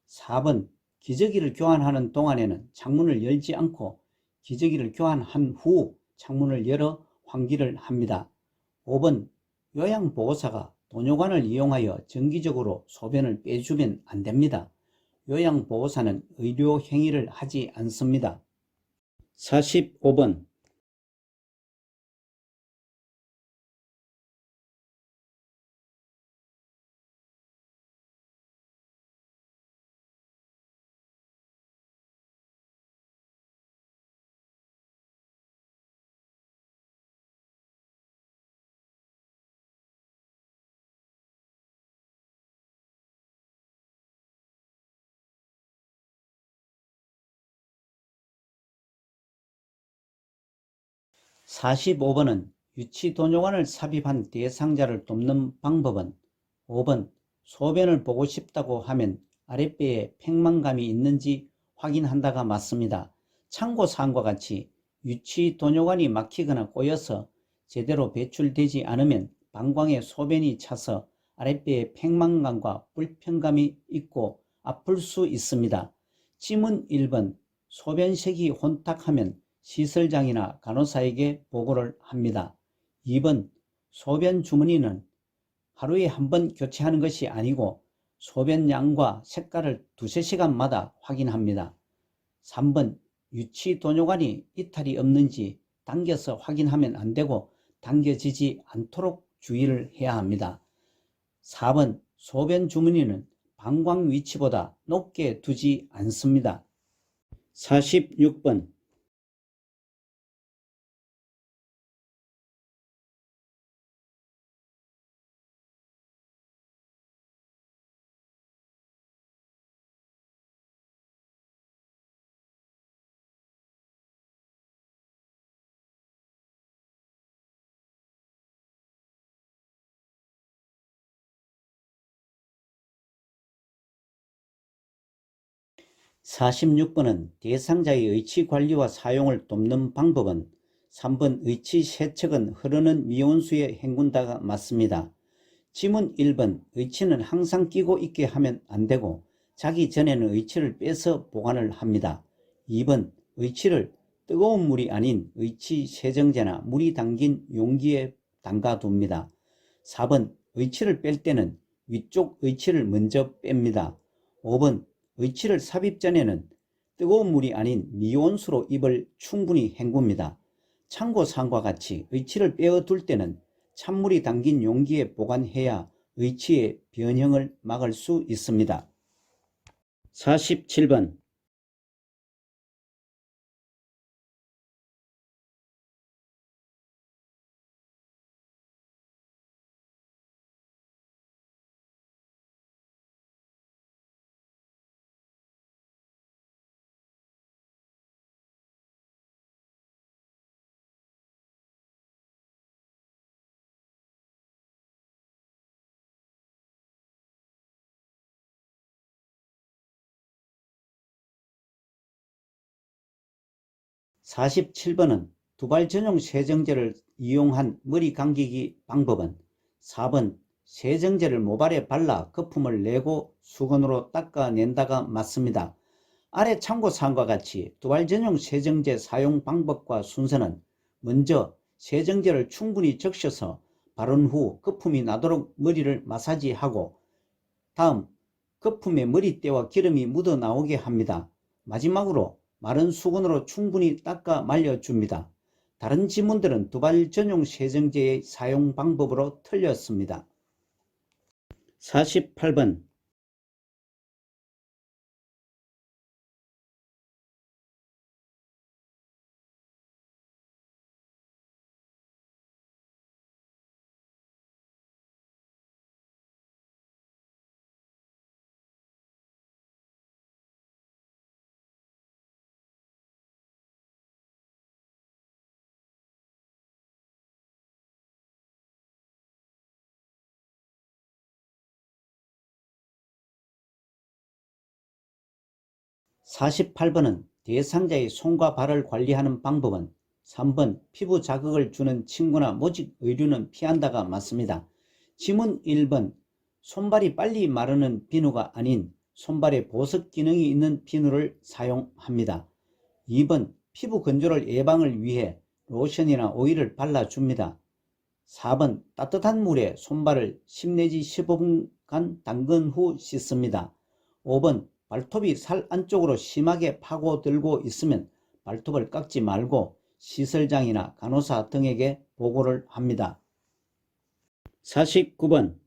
4번 기저귀를 교환하는 동안에는 창문을 열지 않고 기저귀를 교환한 후 창문을 열어 환기를 합니다. 5번 요양보호사가 도뇨관을 이용하여 정기적으로 소변을 빼주면 안됩니다. 요양보호사는 의료 행위를 하지 않습니다. 45번 45번은 유치도뇨관을 삽입한 대상자를 돕는 방법은 5번 소변을 보고 싶다고 하면 아랫배에 팽만감이 있는지 확인한다가 맞습니다. 참고사항과 같이 유치도뇨관이 막히거나 꼬여서 제대로 배출되지 않으면 방광에 소변이 차서 아랫배에 팽만감과 불편감이 있고 아플 수 있습니다. 지문 1번 소변색이 혼탁하면 시설장이나 간호사에게 보고를 합니다. 2번 소변 주머니는 하루에 한 번 교체하는 것이 아니고 소변 양과 색깔을 두세 시간마다 확인합니다. 3번 유치도뇨관이 이탈이 없는지 당겨서 확인하면 안 되고 당겨지지 않도록 주의를 해야 합니다. 4번 소변 주머니는 방광 위치보다 높게 두지 않습니다. 46번 46번은 대상자의 의치관리와 사용을 돕는 방법은 3번 의치 세척은 흐르는 미온수에 헹군다가 맞습니다. 지문 1번 의치는 항상 끼고 있게 하면 안되고 자기 전에는 의치를 빼서 보관을 합니다. 2번 의치를 뜨거운 물이 아닌 의치 세정제나 물이 담긴 용기에 담가 둡니다. 4번 의치를 뺄 때는 위쪽 의치를 먼저 뺍니다. 5번 의치를 삽입 전에는 뜨거운 물이 아닌 미온수로 입을 충분히 헹굽니다. 참고사항과 같이 의치를 빼어둘 때는 찬물이 담긴 용기에 보관해야 의치의 변형을 막을 수 있습니다. 47번 47번은 두발 전용 세정제를 이용한 머리 감기기 방법은 4번 세정제를 모발에 발라 거품을 내고 수건으로 닦아낸다가 맞습니다. 아래 참고사항과 같이 두발 전용 세정제 사용 방법과 순서는 먼저 세정제를 충분히 적셔서 바른 후 거품이 나도록 머리를 마사지하고 다음 거품에 머리때와 기름이 묻어 나오게 합니다. 마지막으로 마른 수건으로 충분히 닦아 말려줍니다. 다른 지문들은 두발 전용 세정제의 사용 방법으로 틀렸습니다. 48번 대상자의 손과 발을 관리하는 방법은 3번 피부 자극을 주는 침구나 모직 의류는 피한다가 맞습니다. 지문 1번 손발이 빨리 마르는 비누가 아닌 손발에 보습 기능이 있는 비누를 사용합니다. 2번 피부 건조를 예방을 위해 로션이나 오일을 발라줍니다. 4번 따뜻한 물에 손발을 10 내지 15분간 담근 후 씻습니다. 5번 발톱이 살 안쪽으로 심하게 파고들고 있으면 발톱을 깎지 말고 시설장이나 간호사 등에게 보고를 합니다. 49번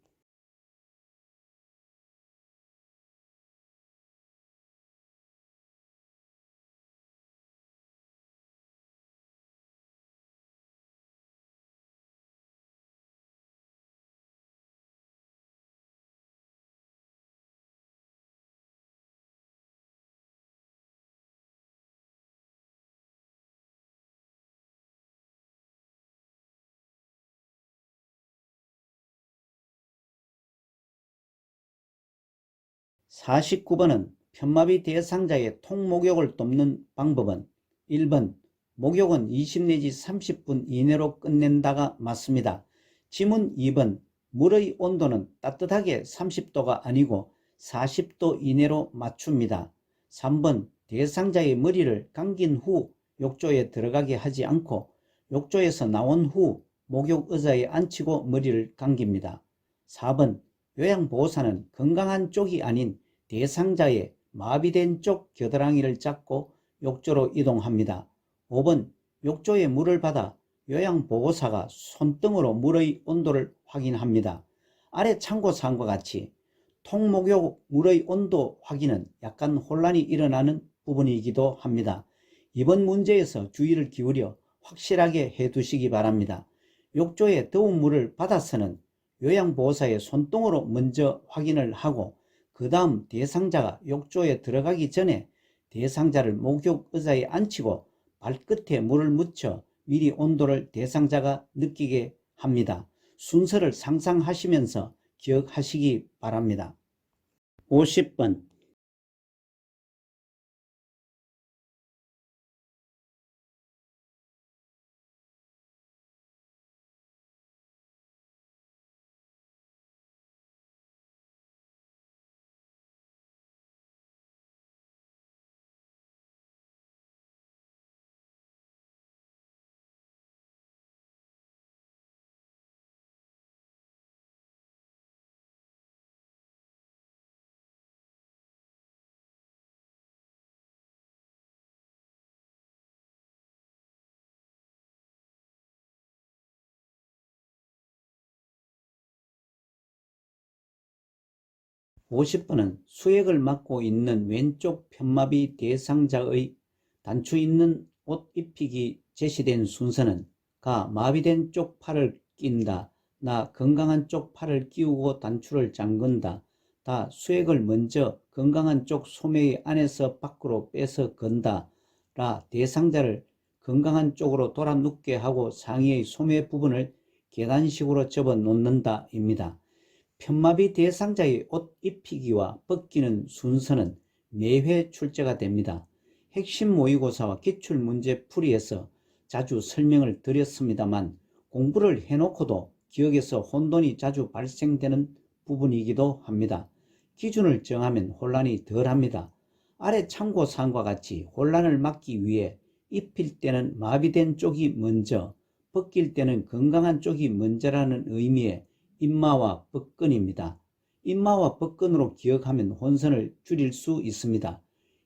49번은 편마비 대상자의 통목욕을 돕는 방법은 1번 목욕은 20 내지 30분 이내로 끝낸다가 맞습니다. 지문 2번 물의 온도는 따뜻하게 30도가 아니고 40도 이내로 맞춥니다. 3번 대상자의 머리를 감긴 후 욕조에 들어가게 하지 않고 욕조에서 나온 후 목욕 의자에 앉히고 머리를 감깁니다. 4번 요양보호사는 건강한 쪽이 아닌 대상자의 마비된 쪽 겨드랑이를 잡고 욕조로 이동합니다. 5번 욕조에 물을 받아 요양보호사가 손등으로 물의 온도를 확인합니다. 아래 참고사항과 같이 통목욕 물의 온도 확인은 약간 혼란이 일어나는 부분이기도 합니다. 이번 문제에서 주의를 기울여 확실하게 해두시기 바랍니다. 욕조에 더운 물을 받아서는 요양보호사의 손등으로 먼저 확인을 하고 그 다음 대상자가 욕조에 들어가기 전에 대상자를 목욕 의자에 앉히고 발끝에 물을 묻혀 미리 온도를 대상자가 느끼게 합니다. 순서를 상상하시면서 기억하시기 바랍니다. 50번 수액을 맡고 있는 왼쪽 편마비 대상자의 단추 있는 옷 입히기 제시된 순서는 가 마비된 쪽 팔을 낀다, 나 건강한 쪽 팔을 끼우고 단추를 잠근다, 다 수액을 먼저 건강한 쪽 소매의 안에서 밖으로 빼서 건다, 라 대상자를 건강한 쪽으로 돌아 눕게 하고 상의의 소매 부분을 계단식으로 접어 놓는다 입니다. 편마비 대상자의 옷 입히기와 벗기는 순서는 매회 출제가 됩니다. 핵심 모의고사와 기출문제 풀이에서 자주 설명을 드렸습니다만 공부를 해놓고도 기억에서 혼돈이 자주 발생되는 부분이기도 합니다. 기준을 정하면 혼란이 덜합니다. 아래 참고사항과 같이 혼란을 막기 위해 입힐 때는 마비된 쪽이 먼저, 벗길 때는 건강한 쪽이 먼저라는 의미의 임마와 벗근입니다. 임마와 벗근으로 기억하면 혼선을 줄일 수 있습니다.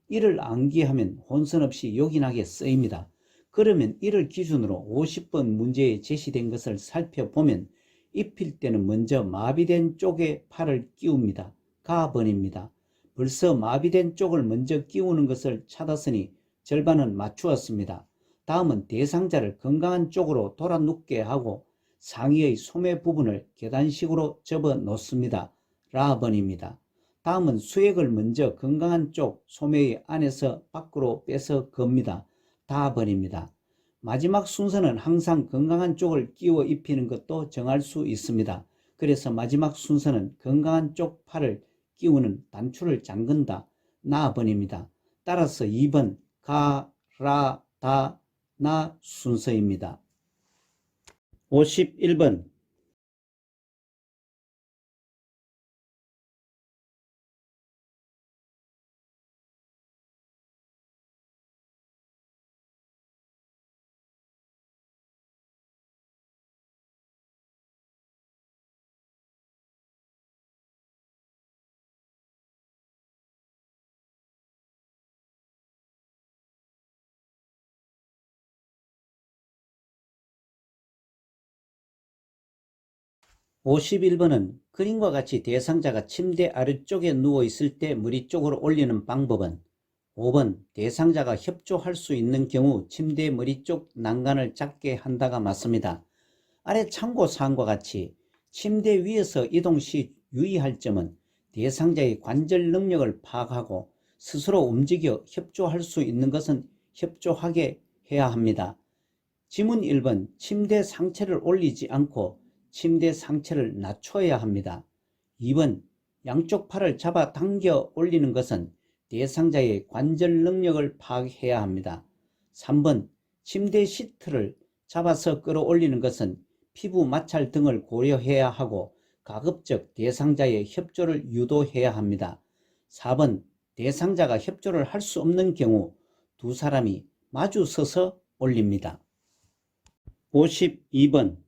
이를 암기하면 혼선 없이 요긴하게 쓰입니다. 그러면 이를 기준으로 50번 문제에 제시된 것을 살펴보면 입힐 때는 먼저 마비된 쪽에 팔을 끼웁니다. 가번입니다. 벌써 마비된 쪽을 먼저 끼우는 것을 찾았으니 절반은 맞추었습니다. 다음은 대상자를 건강한 쪽으로 돌아 눕게 하고 상의의 소매 부분을 계단식으로 접어 놓습니다. 라번입니다. 다음은 수액을 먼저 건강한 쪽 소매의 안에서 밖으로 빼서 겁니다. 다번입니다. 마지막 순서는 항상 건강한 쪽을 끼워 입히는 것도 정할 수 있습니다. 그래서 마지막 순서는 건강한 쪽 팔을 끼우는 단추를 잠근다. 나번입니다. 따라서 2번 가, 라, 다, 나 순서입니다. 51번 51번은 그림과 같이 대상자가 침대 아래쪽에 누워있을 때 머리 쪽으로 올리는 방법은 5번 대상자가 협조할 수 있는 경우 침대 머리 쪽 난간을 작게 한다가 맞습니다. 아래 참고사항과 같이 침대 위에서 이동 시 유의할 점은 대상자의 관절 능력을 파악하고 스스로 움직여 협조할 수 있는 것은 협조하게 해야 합니다. 지문 1번 침대 상체를 올리지 않고 침대 상체를 낮춰야 합니다. 2번 양쪽 팔을 잡아 당겨 올리는 것은 대상자의 관절 능력을 파악해야 합니다. 3번 침대 시트를 잡아서 끌어올리는 것은 피부 마찰 등을 고려해야 하고 가급적 대상자의 협조를 유도해야 합니다. 4번 대상자가 협조를 할 수 없는 경우 두 사람이 마주 서서 올립니다. 52번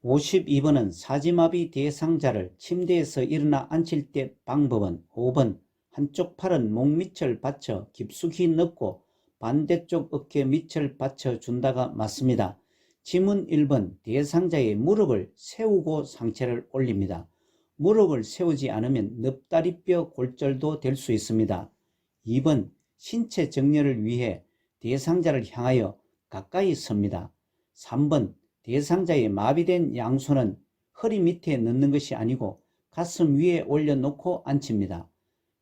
(52번은) 사지마비 대상자를 침대에서 일어나 앉힐 때 방법은 5번 한쪽 팔은 목 밑을 받쳐 깊숙이 넣고 반대쪽 어깨 밑을 받쳐 준다가 맞습니다. 지문 1번 대상자의 무릎을 세우고 상체를 올립니다. 무릎을 세우지 않으면 넙다리뼈 골절도 될 수 있습니다. 2번 신체 정렬을 위해 대상자를 향하여 가까이 섭니다. 3번 대상자의 마비된 양손은 허리 밑에 넣는 것이 아니고 가슴 위에 올려놓고 앉힙니다.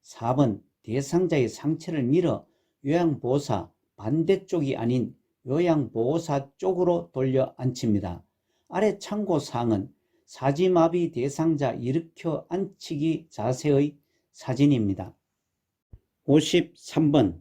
4번 대상자의 상체를 밀어 요양보호사 반대쪽이 아닌 요양보호사 쪽으로 돌려 앉힙니다. 아래 참고사항은 사지마비 대상자 일으켜 앉히기 자세의 사진입니다. 53번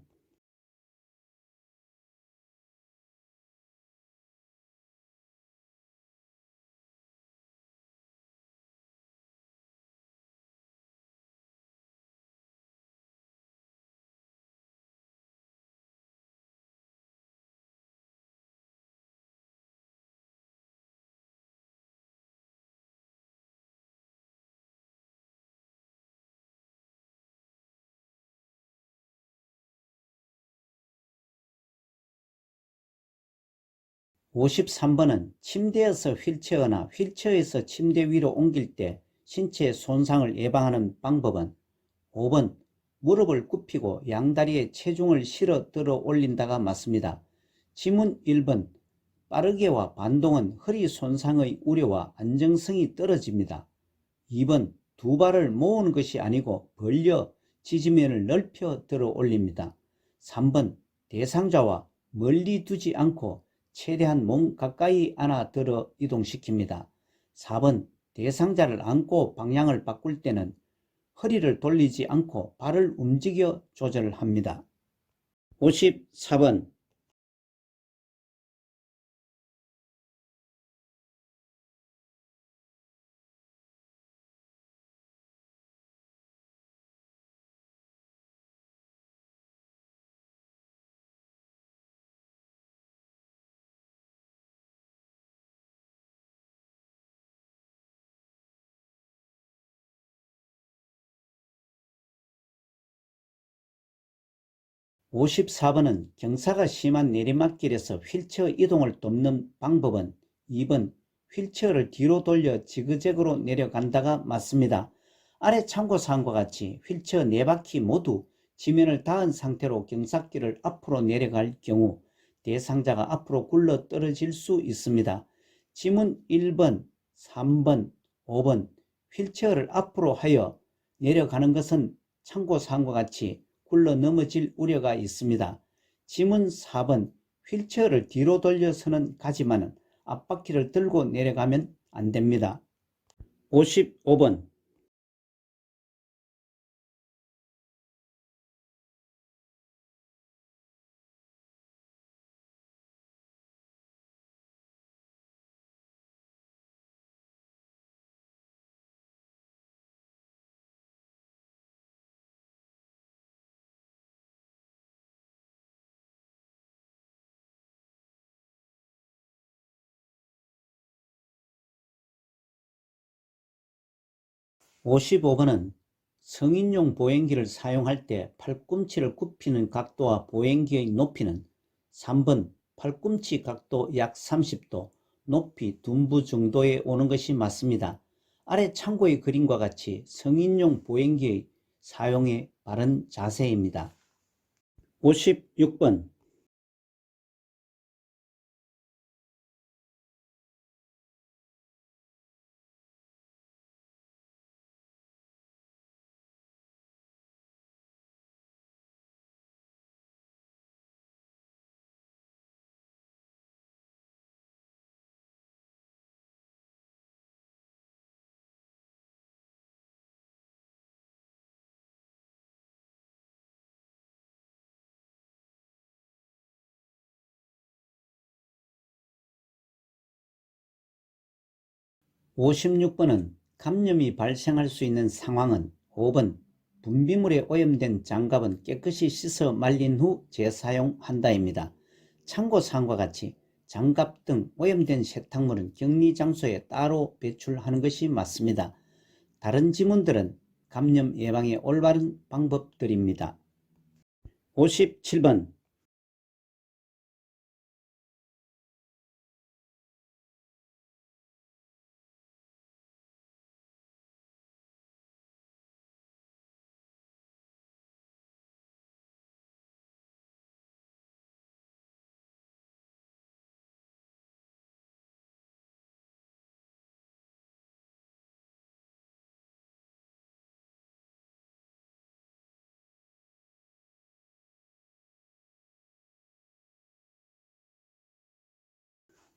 53번은 침대에서 휠체어나 휠체어에서 침대 위로 옮길 때 신체 손상을 예방하는 방법은 5번 무릎을 굽히고 양다리에 체중을 실어 들어 올린다가 맞습니다. 지문 1번 빠르게와 반동은 허리 손상의 우려와 안정성이 떨어집니다. 2번 두 발을 모으는 것이 아니고 벌려 지지면을 넓혀 들어 올립니다. 3번 대상자와 멀리 두지 않고 최대한 몸 가까이 안아 들어 이동시킵니다. 4번 대상자를 안고 방향을 바꿀 때는 허리를 돌리지 않고 발을 움직여 조절합니다. 54번 54번은 경사가 심한 내리막길에서 휠체어 이동을 돕는 방법은 2번 휠체어를 뒤로 돌려 지그재그로 내려간다가 맞습니다. 아래 참고사항과 같이 휠체어 4바퀴 모두 지면을 닿은 상태로 경사길을 앞으로 내려갈 경우 대상자가 앞으로 굴러 떨어질 수 있습니다. 지문 1번, 3번, 5번 휠체어를 앞으로 하여 내려가는 것은 참고사항과 같이 굴러 넘어질 우려가 있습니다. 지문 4번 휠체어를 뒤로 돌려서는 가지만은 앞바퀴를 들고 내려가면 안됩니다. 55번 55번은 성인용 보행기를 사용할 때 팔꿈치를 굽히는 각도와 보행기의 높이는 3번 팔꿈치 각도 약 30도, 높이 둔부 정도에 오는 것이 맞습니다. 아래 참고의 그림과 같이 성인용 보행기의 사용의 바른 자세입니다. 56번 56번은 감염이 발생할 수 있는 상황은 5번 분비물에 오염된 장갑은 깨끗이 씻어 말린 후 재사용한다입니다. 참고사항과 같이 장갑 등 오염된 세탁물은 격리장소에 따로 배출하는 것이 맞습니다. 다른 지문들은 감염 예방의 올바른 방법들입니다. 57번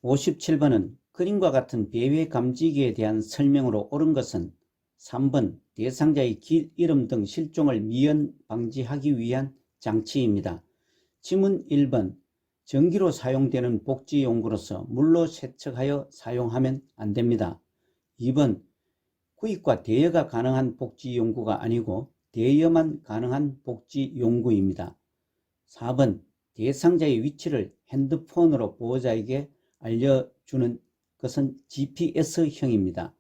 57번은 그림과 같은 배회 감지기에 대한 설명으로 옳은 것은 3번 대상자의 길 이름 등 실종을 미연 방지하기 위한 장치입니다. 지문 1번 전기로 사용되는 복지용구로서 물로 세척하여 사용하면 안됩니다. 2번 구입과 대여가 가능한 복지용구가 아니고 대여만 가능한 복지용구입니다. 4번 대상자의 위치를 핸드폰으로 보호자에게 알려주는 것은 GPS형입니다.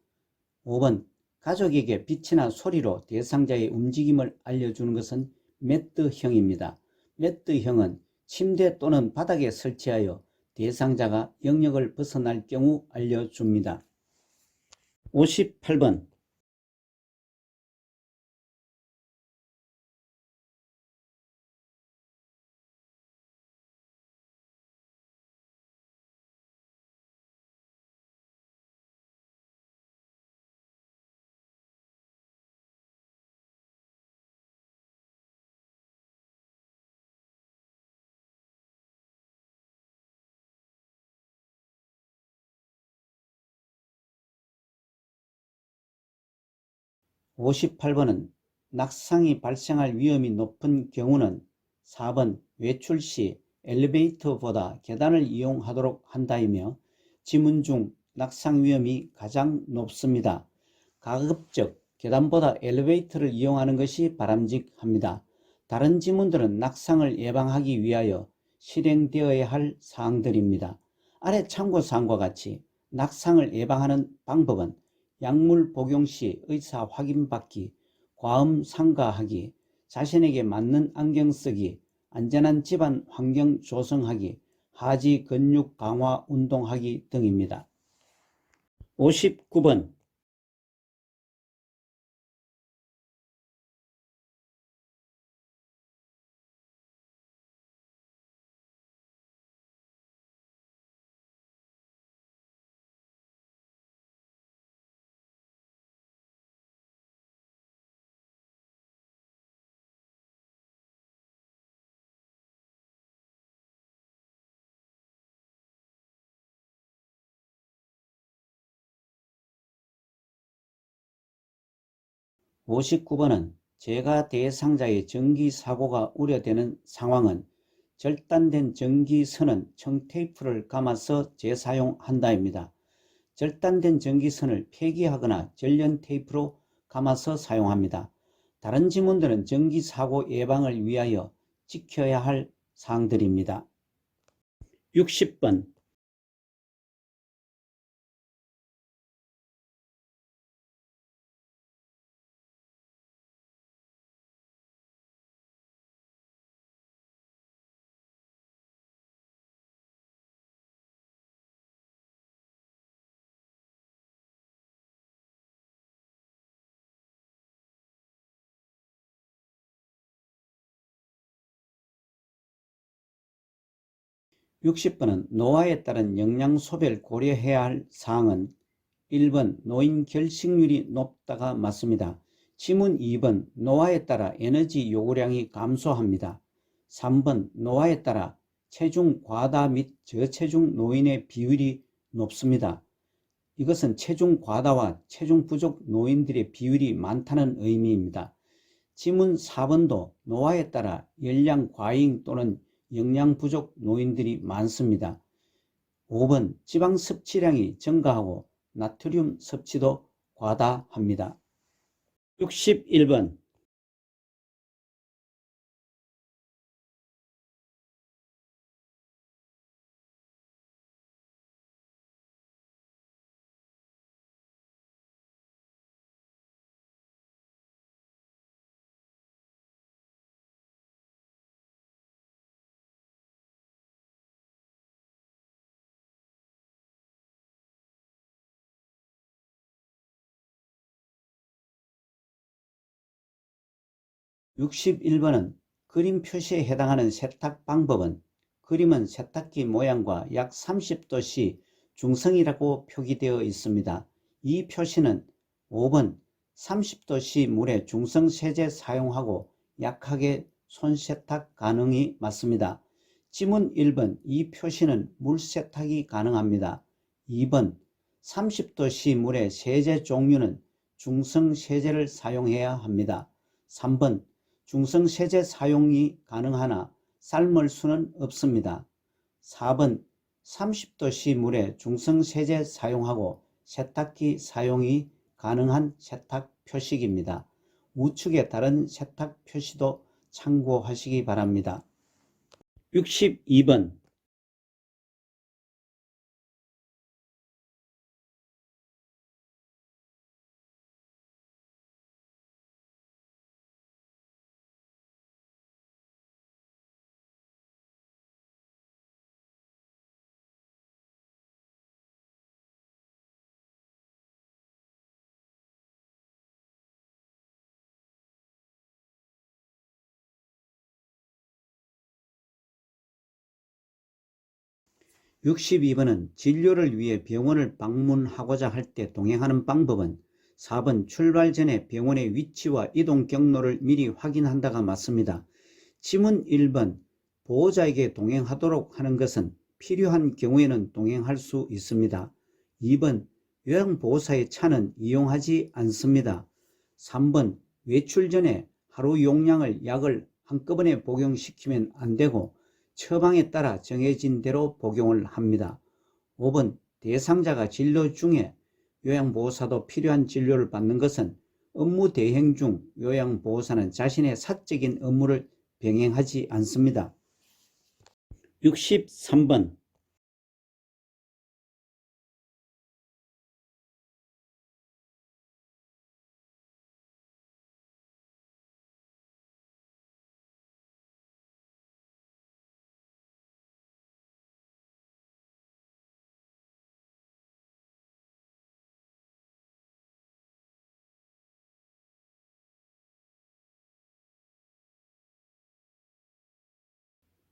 5번 가족에게 빛이나 소리로 대상자의 움직임을 알려주는 것은 매트형입니다. 매트형은 침대 또는 바닥에 설치하여 대상자가 영역을 벗어날 경우 알려줍니다. 58번 58번은 낙상이 발생할 위험이 높은 경우는 4번 외출 시 엘리베이터보다 계단을 이용하도록 한다이며 지문 중 낙상 위험이 가장 높습니다. 가급적 계단보다 엘리베이터를 이용하는 것이 바람직합니다. 다른 지문들은 낙상을 예방하기 위하여 실행되어야 할 사항들입니다. 아래 참고사항과 같이 낙상을 예방하는 방법은 약물 복용 시 의사 확인받기, 과음 삼가하기, 자신에게 맞는 안경 쓰기, 안전한 집안 환경 조성하기, 하지 근육 강화 운동하기 등입니다. 59번 (59번은) 재가 대상자의 전기사고가 우려되는 상황은 절단된 전기선은 청테이프를 감아서 재사용한다입니다. 절단된 전기선을 폐기하거나 절연 테이프로 감아서 사용합니다. 다른 지문들은 전기사고 예방을 위하여 지켜야 할 사항들입니다. 60번 60번은 노화에 따른 영양소비를 고려해야 할 사항은 1번 노인 결식률이 높다가 맞습니다. 지문 2번 노화에 따라 에너지 요구량이 감소합니다. 3번 노화에 따라 체중 과다 및 저체중 노인의 비율이 높습니다. 이것은 체중 과다와 체중 부족 노인들의 비율이 많다는 의미입니다. 지문 4번도 노화에 따라 열량 과잉 또는 영양 부족 노인들이 많습니다. 5번 지방 섭취량이 증가하고 나트륨 섭취도 과다합니다. 61번 61번은 그림 표시에 해당하는 세탁 방법은 그림은 세탁기 모양과 약 30도씨 중성이라고 표기되어 있습니다. 이 표시는 5번 30도씨 물에 중성세제 사용하고 약하게 손세탁 가능이 맞습니다. 지문 1번 이 표시는 물세탁이 가능합니다. 2번 30도씨 물의 세제 종류는 중성세제를 사용해야 합니다. 3번 중성세제 사용이 가능하나 삶을 수는 없습니다. 4번 30도씨 물에 중성세제 사용하고 세탁기 사용이 가능한 세탁 표식입니다. 우측의 다른 세탁 표시도 참고하시기 바랍니다. 62번 62번은 진료를 위해 병원을 방문하고자 할 때 동행하는 방법은 4번 출발 전에 병원의 위치와 이동 경로를 미리 확인한다가 맞습니다. 지문 1번 보호자에게 동행하도록 하는 것은 필요한 경우에는 동행할 수 있습니다. 2번 요양보호사의 차는 이용하지 않습니다. 3번 외출 전에 하루 용량을 약을 한꺼번에 복용시키면 안되고 처방에 따라 정해진 대로 복용을 합니다. 5번 대상자가 진료 중에 요양보호사도 필요한 진료를 받는 것은 업무 대행 중 요양보호사는 자신의 사적인 업무를 병행하지 않습니다.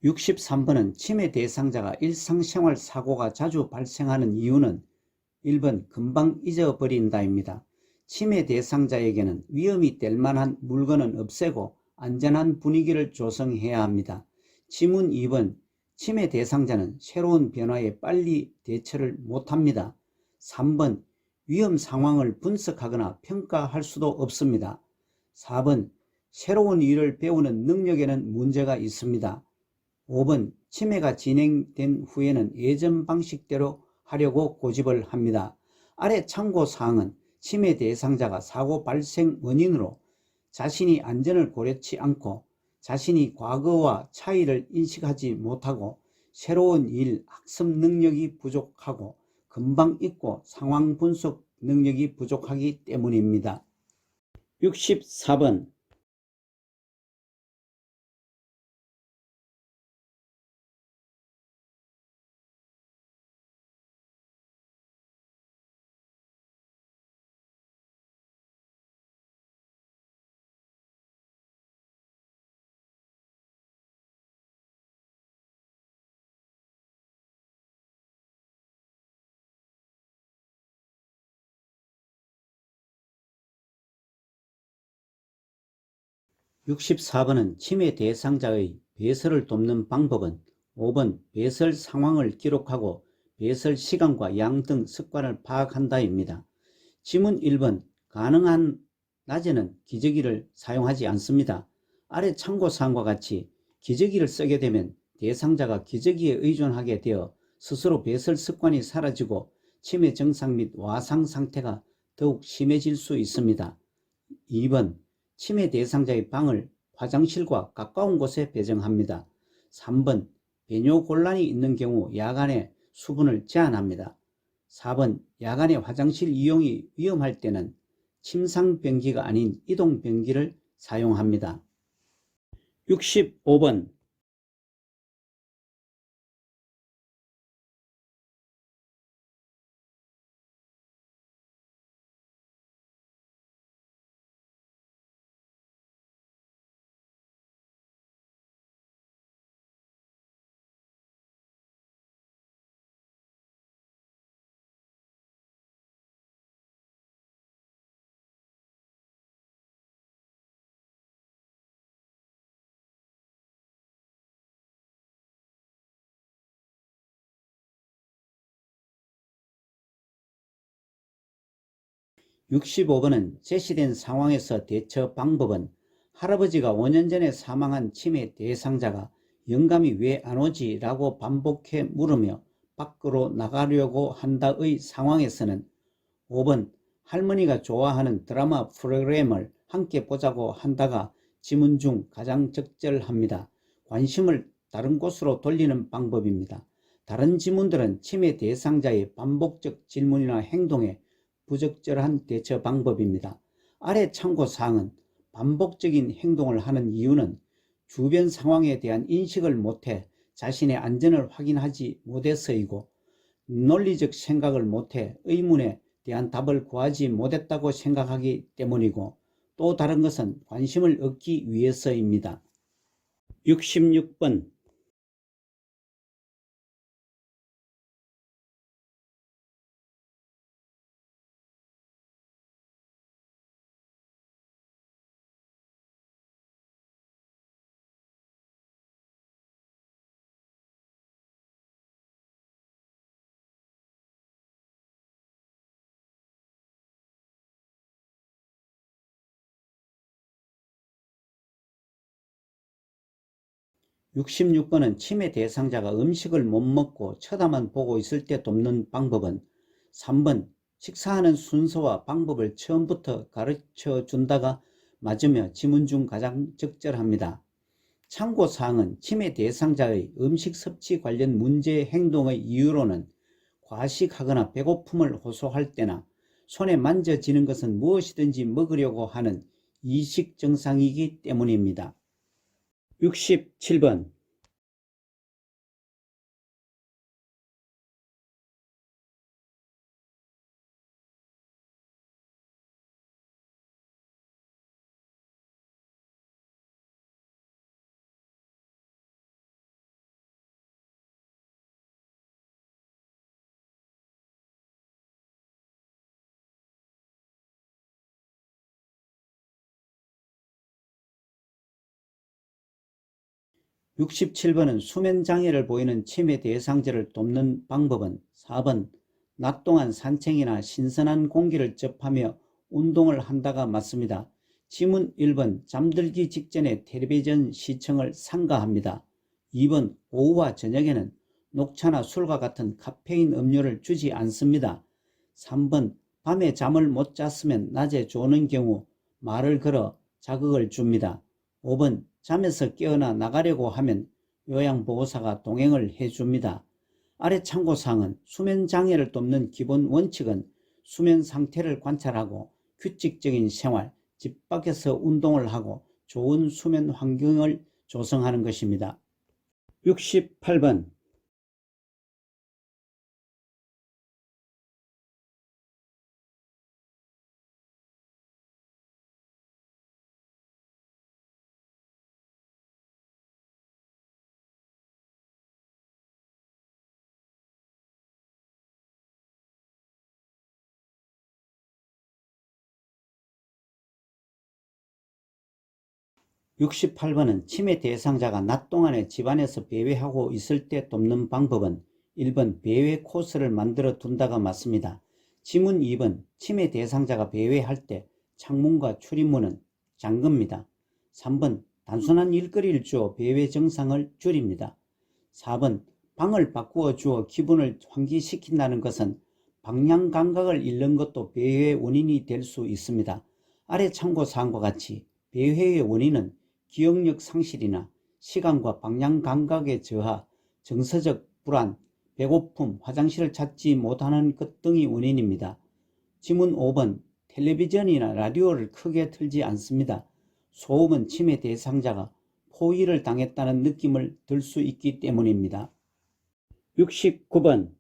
63번 치매 대상자가 일상생활 사고가 자주 발생하는 이유는 1번 금방 잊어버린다입니다. 치매 대상자에게는 위험이 될 만한 물건은 없애고 안전한 분위기를 조성해야 합니다. 지문 2번 치매 대상자는 새로운 변화에 빨리 대처를 못합니다. 3번 위험 상황을 분석하거나 평가할 수도 없습니다. 4번 새로운 일을 배우는 능력에는 문제가 있습니다. 5번 치매가 진행된 후에는 예전 방식대로 하려고 고집을 합니다. 아래 참고사항은 치매 대상자가 사고 발생 원인으로 자신이 안전을 고려치 않고 자신이 과거와 차이를 인식하지 못하고 새로운 일, 학습 능력이 부족하고 금방 잊고 상황 분석 능력이 부족하기 때문입니다. 64번 64번은 치매 대상자의 배설을 돕는 방법은 5번 배설 상황을 기록하고 배설 시간과 양 등 습관을 파악한다입니다. 지문 1번 가능한 낮에는 기저귀를 사용하지 않습니다. 아래 참고사항과 같이 기저귀를 쓰게 되면 대상자가 기저귀에 의존하게 되어 스스로 배설 습관이 사라지고 치매 증상 및 와상 상태가 더욱 심해질 수 있습니다. 2번 치매 대상자의 방을 화장실과 가까운 곳에 배정합니다. 3번 배뇨 곤란이 있는 경우 야간에 수분을 제한합니다. 4번 야간에 화장실 이용이 위험할 때는 침상변기가 아닌 이동변기를 사용합니다. 65번 65번은 제시된 상황에서 대처 방법은 할아버지가 5년 전에 사망한 치매 대상자가 영감이 왜 안 오지? 라고 반복해 물으며 밖으로 나가려고 한다의 상황에서는 5번 할머니가 좋아하는 드라마 프로그램을 함께 보자고 한다가 지문 중 가장 적절합니다. 관심을 다른 곳으로 돌리는 방법입니다. 다른 지문들은 치매 대상자의 반복적 질문이나 행동에 부적절한 대처 방법입니다. 아래 참고사항은 반복적인 행동을 하는 이유는 주변 상황에 대한 인식을 못해 자신의 안전을 확인하지 못해서이고 논리적 생각을 못해 의문에 대한 답을 구하지 못했다고 생각하기 때문이고 또 다른 것은 관심을 얻기 위해서입니다. 66번 66번은 치매 대상자가 음식을 못 먹고 쳐다만 보고 있을 때 돕는 방법은 3번 식사하는 순서와 방법을 처음부터 가르쳐 준다가 맞으며 지문 중 가장 적절합니다. 참고사항은 치매 대상자의 음식 섭취 관련 문제 행동의 이유로는 과식하거나 배고픔을 호소할 때나 손에 만져지는 것은 무엇이든지 먹으려고 하는 이식 증상이기 때문입니다. 67번 67번은 수면장애를 보이는 치매 대상자를 돕는 방법은 4번 낮 동안 산책이나 신선한 공기를 접하며 운동을 한다가 맞습니다. 지문 1번 잠들기 직전에 텔레비전 시청을 삼가합니다. 2번 오후와 저녁에는 녹차나 술과 같은 카페인 음료를 주지 않습니다. 3번 밤에 잠을 못 잤으면 낮에 조는 경우 말을 걸어 자극을 줍니다. 5번 잠에서 깨어나 나가려고 하면 요양보호사가 동행을 해줍니다. 아래 참고사항은 수면장애를 돕는 기본 원칙은 수면 상태를 관찰하고 규칙적인 생활, 집 밖에서 운동을 하고 좋은 수면 환경을 조성하는 것입니다. 68번 68번은 치매 대상자가 낮 동안에 집안에서 배회하고 있을 때 돕는 방법은 1번 배회 코스를 만들어 둔다가 맞습니다. 지문 2번 치매 대상자가 배회할 때 창문과 출입문은 잠깁니다. 3번 단순한 일거리를 주어 배회 증상을 줄입니다. 4번 방을 바꾸어 주어 기분을 환기시킨다는 것은 방향 감각을 잃는 것도 배회의 원인이 될 수 있습니다. 아래 참고사항과 같이 배회의 원인은 기억력 상실이나 시간과 방향 감각의 저하, 정서적 불안, 배고픔, 화장실을 찾지 못하는 것 등이 원인입니다. 지문 5번 텔레비전이나 라디오를 크게 틀지 않습니다. 소음은 치매 대상자가 포위를 당했다는 느낌을 들 수 있기 때문입니다. 69번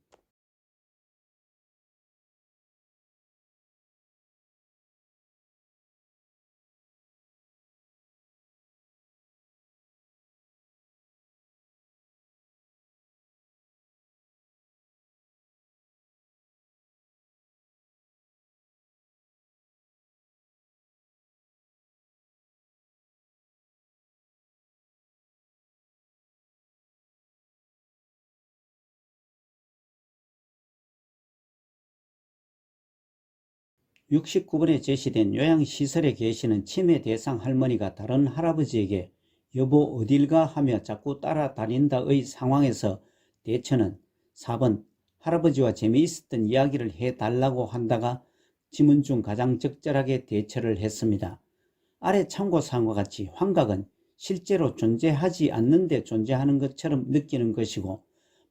(69번에) 제시된 요양시설에 계시는 치매 대상 할머니가 다른 할아버지에게 여보 어딜 가 하며 자꾸 따라다닌다의 상황에서 대처는 4번 할아버지와 재미있었던 이야기를 해달라고 한다가 지문 중 가장 적절하게 대처를 했습니다. 아래 참고사항과 같이 환각은 실제로 존재하지 않는데 존재하는 것처럼 느끼는 것이고,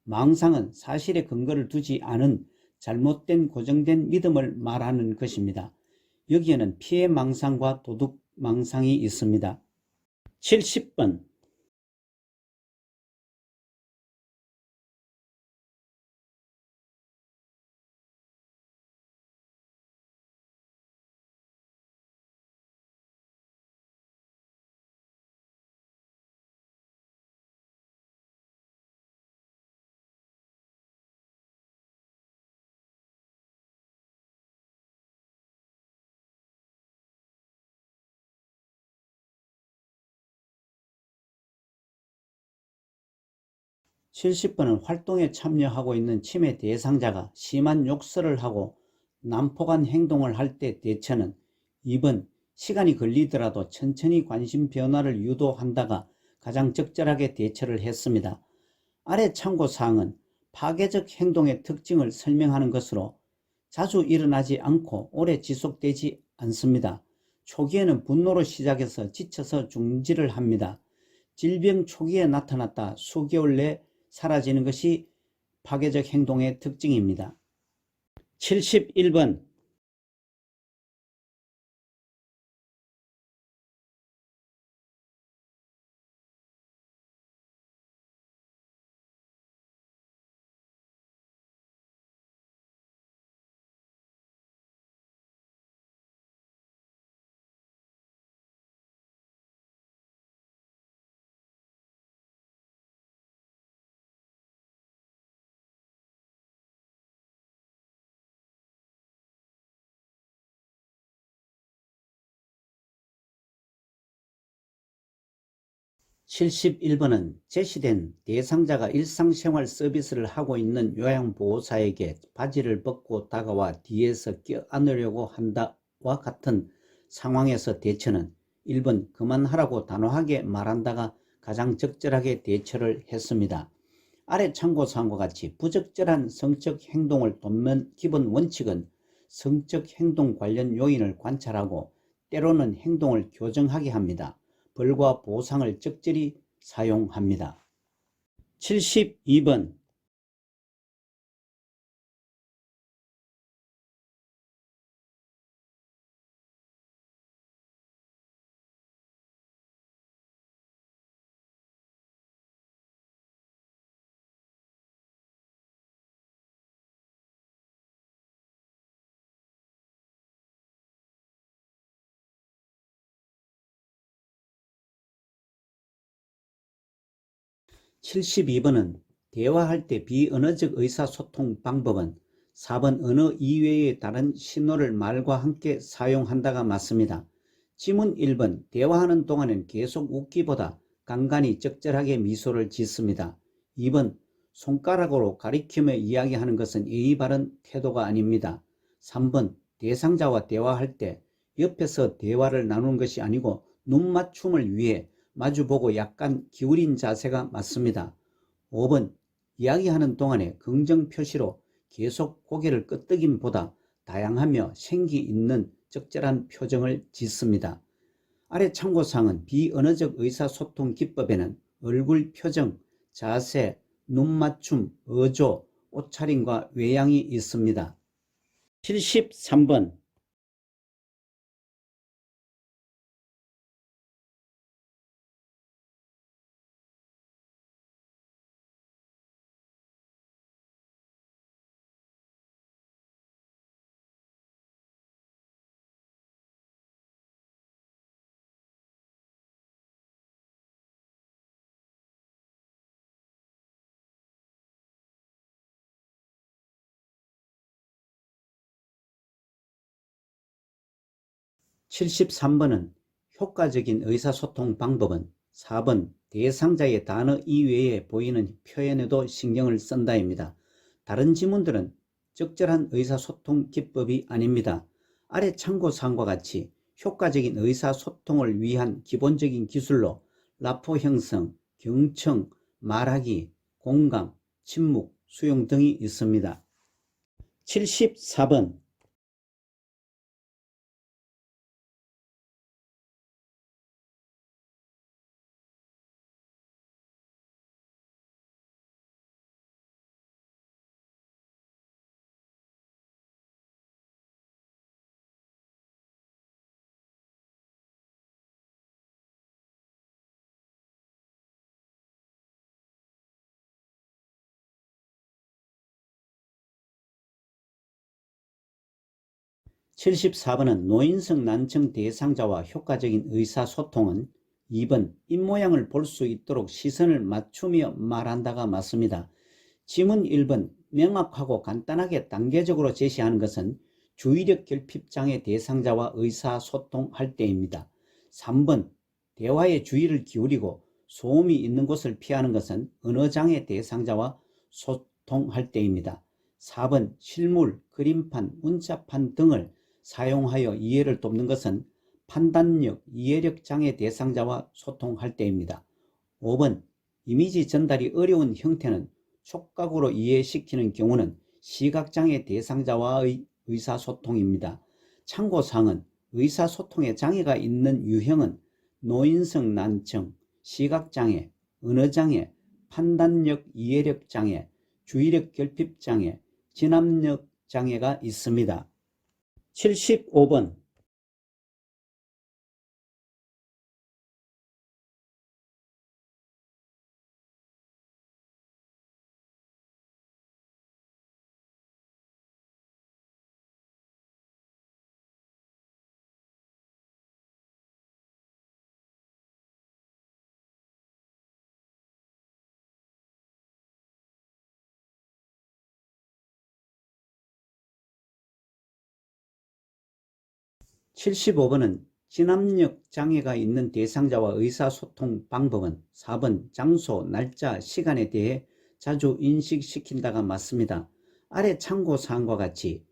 망상은 사실에 근거를 두지 않은 잘못된 고정된 믿음을 말하는 것입니다. 여기에는 피해 망상과 도둑 망상이 있습니다. 70번 70번은 활동에 참여하고 있는 치매 대상자가 심한 욕설을 하고 난폭한 행동을 할 때 대처는 2번 시간이 걸리더라도 천천히 관심 변화를 유도한다가 가장 적절하게 대처를 했습니다. 아래 참고사항은 파괴적 행동의 특징을 설명하는 것으로 자주 일어나지 않고 오래 지속되지 않습니다. 초기에는 분노로 시작해서 지쳐서 중지를 합니다. 질병 초기에 나타났다 수개월 내 사라지는 것이 파괴적 행동의 특징입니다. 71번 71번은 제시된 대상자가 일상생활 서비스를 하고 있는 요양보호사에게 바지를 벗고 다가와 뒤에서 껴안으려고 한다와 같은 상황에서 대처는 1번 그만하라고 단호하게 말한다가 가장 적절하게 대처를 했습니다. 아래 참고사항과 같이 부적절한 성적 행동을 돕는 기본 원칙은 성적 행동 관련 요인을 관찰하고 때로는 행동을 교정하게 합니다. 벌과 보상을 적절히 사용합니다. 72번 72번은 대화할 때 비언어적 의사소통 방법은 4번 언어 이외의 다른 신호를 말과 함께 사용한다가 맞습니다. 지문 1번 대화하는 동안엔 계속 웃기보다 간간히 적절하게 미소를 짓습니다. 2번 손가락으로 가리키며 이야기하는 것은 예의 바른 태도가 아닙니다. 3번 대상자와 대화할 때 옆에서 대화를 나누는 것이 아니고 눈 맞춤을 위해 마주보고 약간 기울인 자세가 맞습니다. 5번 이야기하는 동안에 긍정 표시로 계속 고개를 끄덕임보다 다양하며 생기 있는 적절한 표정을 짓습니다. 아래 참고사항은 비언어적 의사소통 기법에는 얼굴 표정, 자세, 눈맞춤, 어조, 옷차림과 외양이 있습니다. 73번 73번은 효과적인 의사소통 방법은 4번 대상자의 단어 이외에 보이는 표현에도 신경을 쓴다입니다. 다른 지문들은 적절한 의사소통 기법이 아닙니다. 아래 참고사항과 같이 효과적인 의사소통을 위한 기본적인 기술로 라포 형성, 경청, 말하기, 공감, 침묵, 수용 등이 있습니다. 74번 74번은 노인성 난청 대상자와 효과적인 의사소통은 2번 입모양을 볼 수 있도록 시선을 맞추며 말한다가 맞습니다. 지문 1번 명확하고 간단하게 단계적으로 제시하는 것은 주의력 결핍장애 대상자와 의사소통할 때입니다. 3번 대화에 주의를 기울이고 소음이 있는 곳을 피하는 것은 언어장애 대상자와 소통할 때입니다. 4번 실물, 그림판, 문자판 등을 사용하여 이해를 돕는 것은 판단력, 이해력 장애 대상자와 소통할 때입니다. 5번 이미지 전달이 어려운 형태는 촉각으로 이해시키는 경우는 시각장애 대상자와의 의사소통입니다. 참고사항은 의사소통에 장애가 있는 유형은 노인성 난청, 시각장애, 언어장애, 판단력 이해력 장애, 주의력 결핍 장애, 진압력 장애가 있습니다. 75번 75번은 진압력 장애가 있는 대상자와 의사소통 방법은 4번 장소, 날짜, 시간에 대해 자주 인식시킨다가 맞습니다. 아래 참고사항과 같이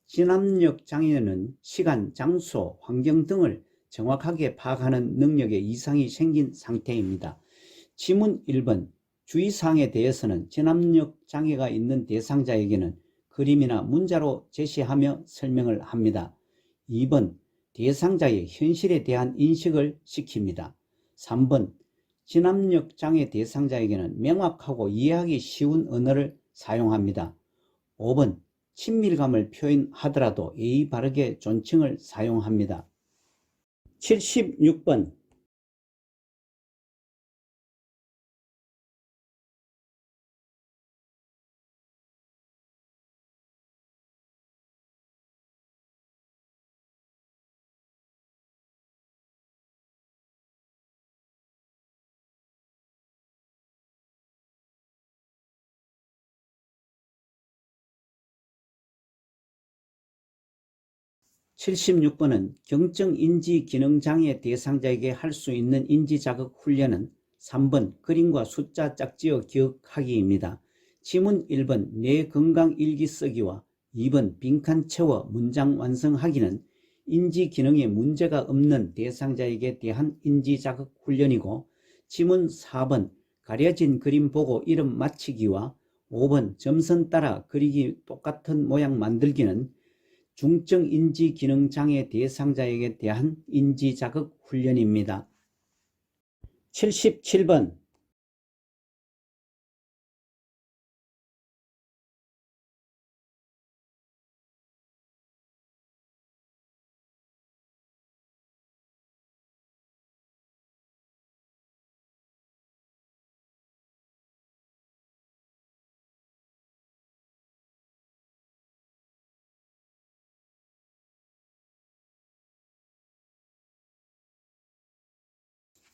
진압력 장애는 시간, 장소, 환경 등을 정확하게 파악하는 능력에 이상이 생긴 상태입니다. 지문 1번 주의사항에 대해서는 진압력 장애가 있는 대상자에게는 그림이나 문자로 제시하며 설명을 합니다. 2번 대상자의 현실에 대한 인식을 시킵니다. 3번 진압력 장애 대상자에게는 명확하고 이해하기 쉬운 언어를 사용합니다. 5번 친밀감을 표현하더라도 예의 바르게 존칭을 사용합니다. 76번 76번은 경증인지기능장애 대상자에게 할 수 있는 인지자극 훈련은 3번 그림과 숫자 짝지어 기억하기입니다. 지문 1번 내 건강 일기 쓰기와 2번 빈칸 채워 문장 완성하기는 인지기능에 문제가 없는 대상자에게 대한 인지자극 훈련이고, 지문 4번 가려진 그림 보고 이름 맞히기와 5번 점선 따라 그리기 똑같은 모양 만들기는 중증 인지기능장애 대상자에게 대한 인지자극 훈련입니다.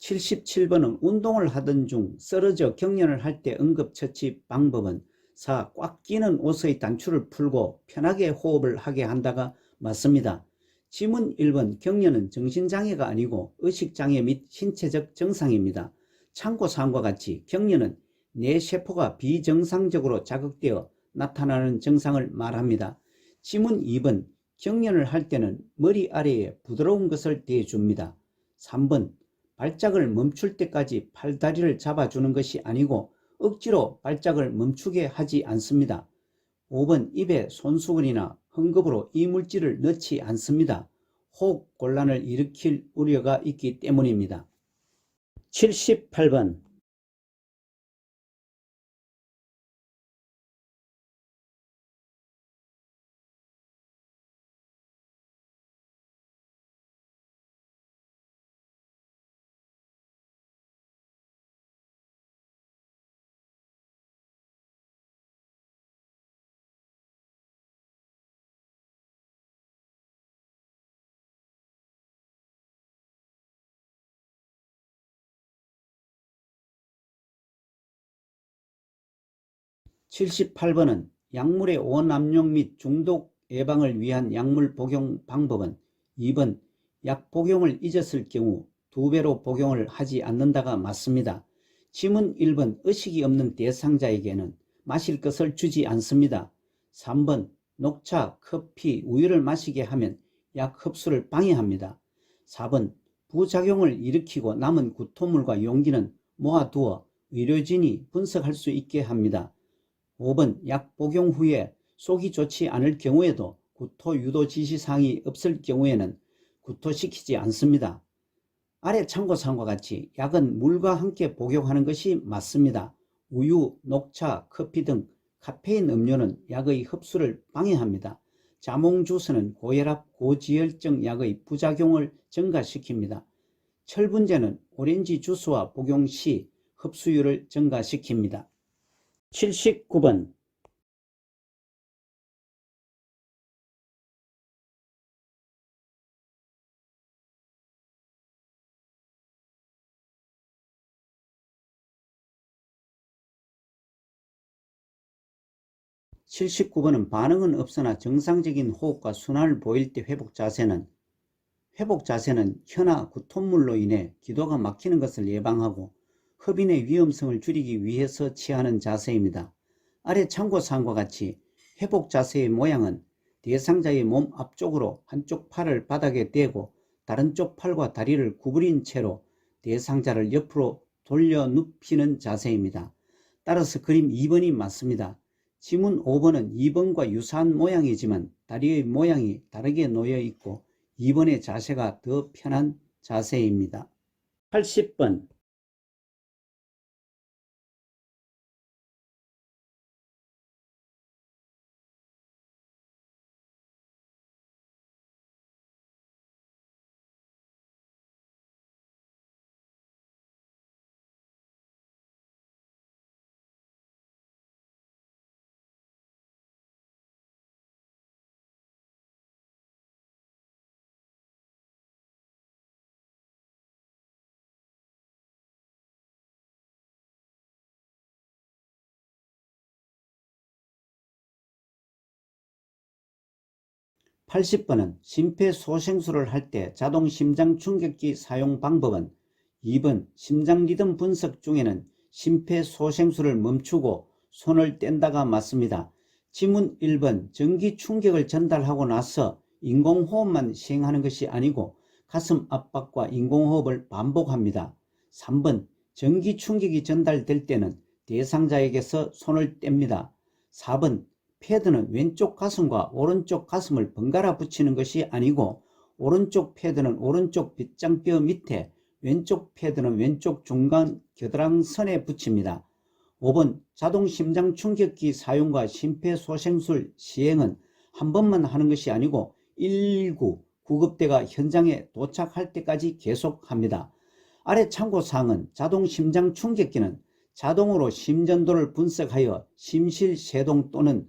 77번 운동을 하던 중 쓰러져 경련을 할 때 응급처치 방법은 4. 꽉 끼는 옷의 단추를 풀고 편하게 호흡을 하게 한다가 맞습니다. 지문 1번 경련은 정신장애가 아니고 의식장애 및 신체적 정상입니다. 참고사항과 같이 경련은 뇌 세포가 비정상적으로 자극되어 나타나는 증상을 말합니다. 지문 2번 경련을 할 때는 머리 아래에 부드러운 것을 대줍니다. 3번 발작을 멈출 때까지 팔다리를 잡아주는 것이 아니고 억지로 발작을 멈추게 하지 않습니다. 5번 입에 손수건이나 헝겊으로 이물질을 넣지 않습니다. 호흡곤란을 일으킬 우려가 있기 때문입니다. 78번 78번은 약물의 오남용 및 중독 예방을 위한 약물 복용 방법은 2번 약 복용을 잊었을 경우 2배로 복용을 하지 않는다가 맞습니다. 지문 1번 의식이 없는 대상자에게는 마실 것을 주지 않습니다. 3번 녹차, 커피, 우유를 마시게 하면 약 흡수를 방해합니다. 4번 부작용을 일으키고 남은 구토물과 용기는 모아두어 의료진이 분석할 수 있게 합니다. 5번 약 복용 후에 속이 좋지 않을 경우에도 구토 유도 지시사항이 없을 경우에는 구토시키지 않습니다. 아래 참고사항과 같이 약은 물과 함께 복용하는 것이 맞습니다. 우유, 녹차, 커피 등 카페인 음료는 약의 흡수를 방해합니다. 자몽주스는 고혈압, 고지혈증 약의 부작용을 증가시킵니다. 철분제는 오렌지 주스와 복용 시 흡수율을 증가시킵니다. 79번 79번은 반응은 없으나 정상적인 호흡과 순환을 보일 때 회복 자세는 혀나 구토물로 인해 기도가 막히는 것을 예방하고 흡인의 위험성을 줄이기 위해서 취하는 자세입니다. 아래 참고사항과 같이 회복 자세의 모양은 대상자의 몸 앞쪽으로 한쪽 팔을 바닥에 대고 다른 쪽 팔과 다리를 구부린 채로 대상자를 옆으로 돌려 눕히는 자세입니다. 따라서 그림 2번이 맞습니다. 지문 5번은 2번과 유사한 모양이지만 다리의 모양이 다르게 놓여 있고 2번의 자세가 더 편한 자세입니다. 80번 80번은 심폐소생술을 할 때 자동 심장 충격기 사용 방법은 2번 심장 리듬 분석 중에는 심폐소생술을 멈추고 손을 뗀다가 맞습니다. 지문 1번 전기 충격을 전달하고 나서 인공호흡만 시행하는 것이 아니고 가슴 압박과 인공호흡을 반복합니다. 3번 전기 충격이 전달될 때는 대상자에게서 손을 뗍니다. 4번 패드는 왼쪽 가슴과 오른쪽 가슴을 번갈아 붙이는 것이 아니고 오른쪽 패드는 오른쪽 빗장뼈 밑에, 왼쪽 패드는 왼쪽 중간 겨드랑선에 붙입니다. 5번 자동 심장 충격기 사용과 심폐소생술 시행은 한 번만 하는 것이 아니고 119 구급대가 현장에 도착할 때까지 계속합니다. 아래 참고사항은 자동 심장 충격기는 자동으로 심전도를 분석하여 심실세동 또는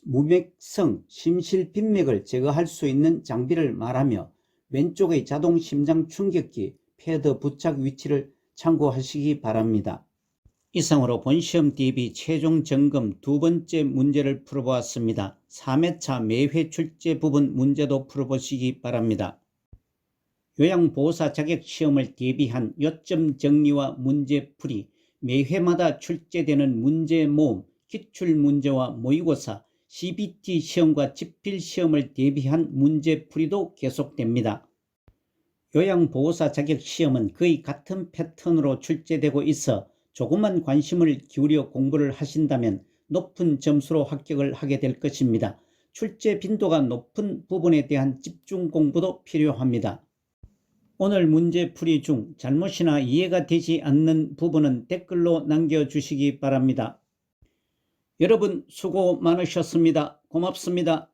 무맥성 심실빈맥을 제거할 수 있는 장비를 말하며 왼쪽의 자동 심장 충격기 패드 부착 위치를 참고하시기 바랍니다. 이상으로 본시험 대비 최종 점검 두 번째 문제를 풀어보았습니다. 3회차 매회 출제 부분 문제도 풀어보시기 바랍니다. 요양보호사 자격시험을 대비한 요점 정리와 문제풀이, 매회마다 출제되는 문제 모음, 기출문제와 모의고사, CBT 시험과 집필시험을 대비한 문제풀이도 계속됩니다. 요양보호사 자격시험은 거의 같은 패턴으로 출제되고 있어 조금만 관심을 기울여 공부를 하신다면 높은 점수로 합격을 하게 될 것입니다. 출제 빈도가 높은 부분에 대한 집중 공부도 필요합니다. 오늘 문제풀이 중 잘못이나 이해가 되지 않는 부분은 댓글로 남겨주시기 바랍니다. 여러분 수고 많으셨습니다. 고맙습니다.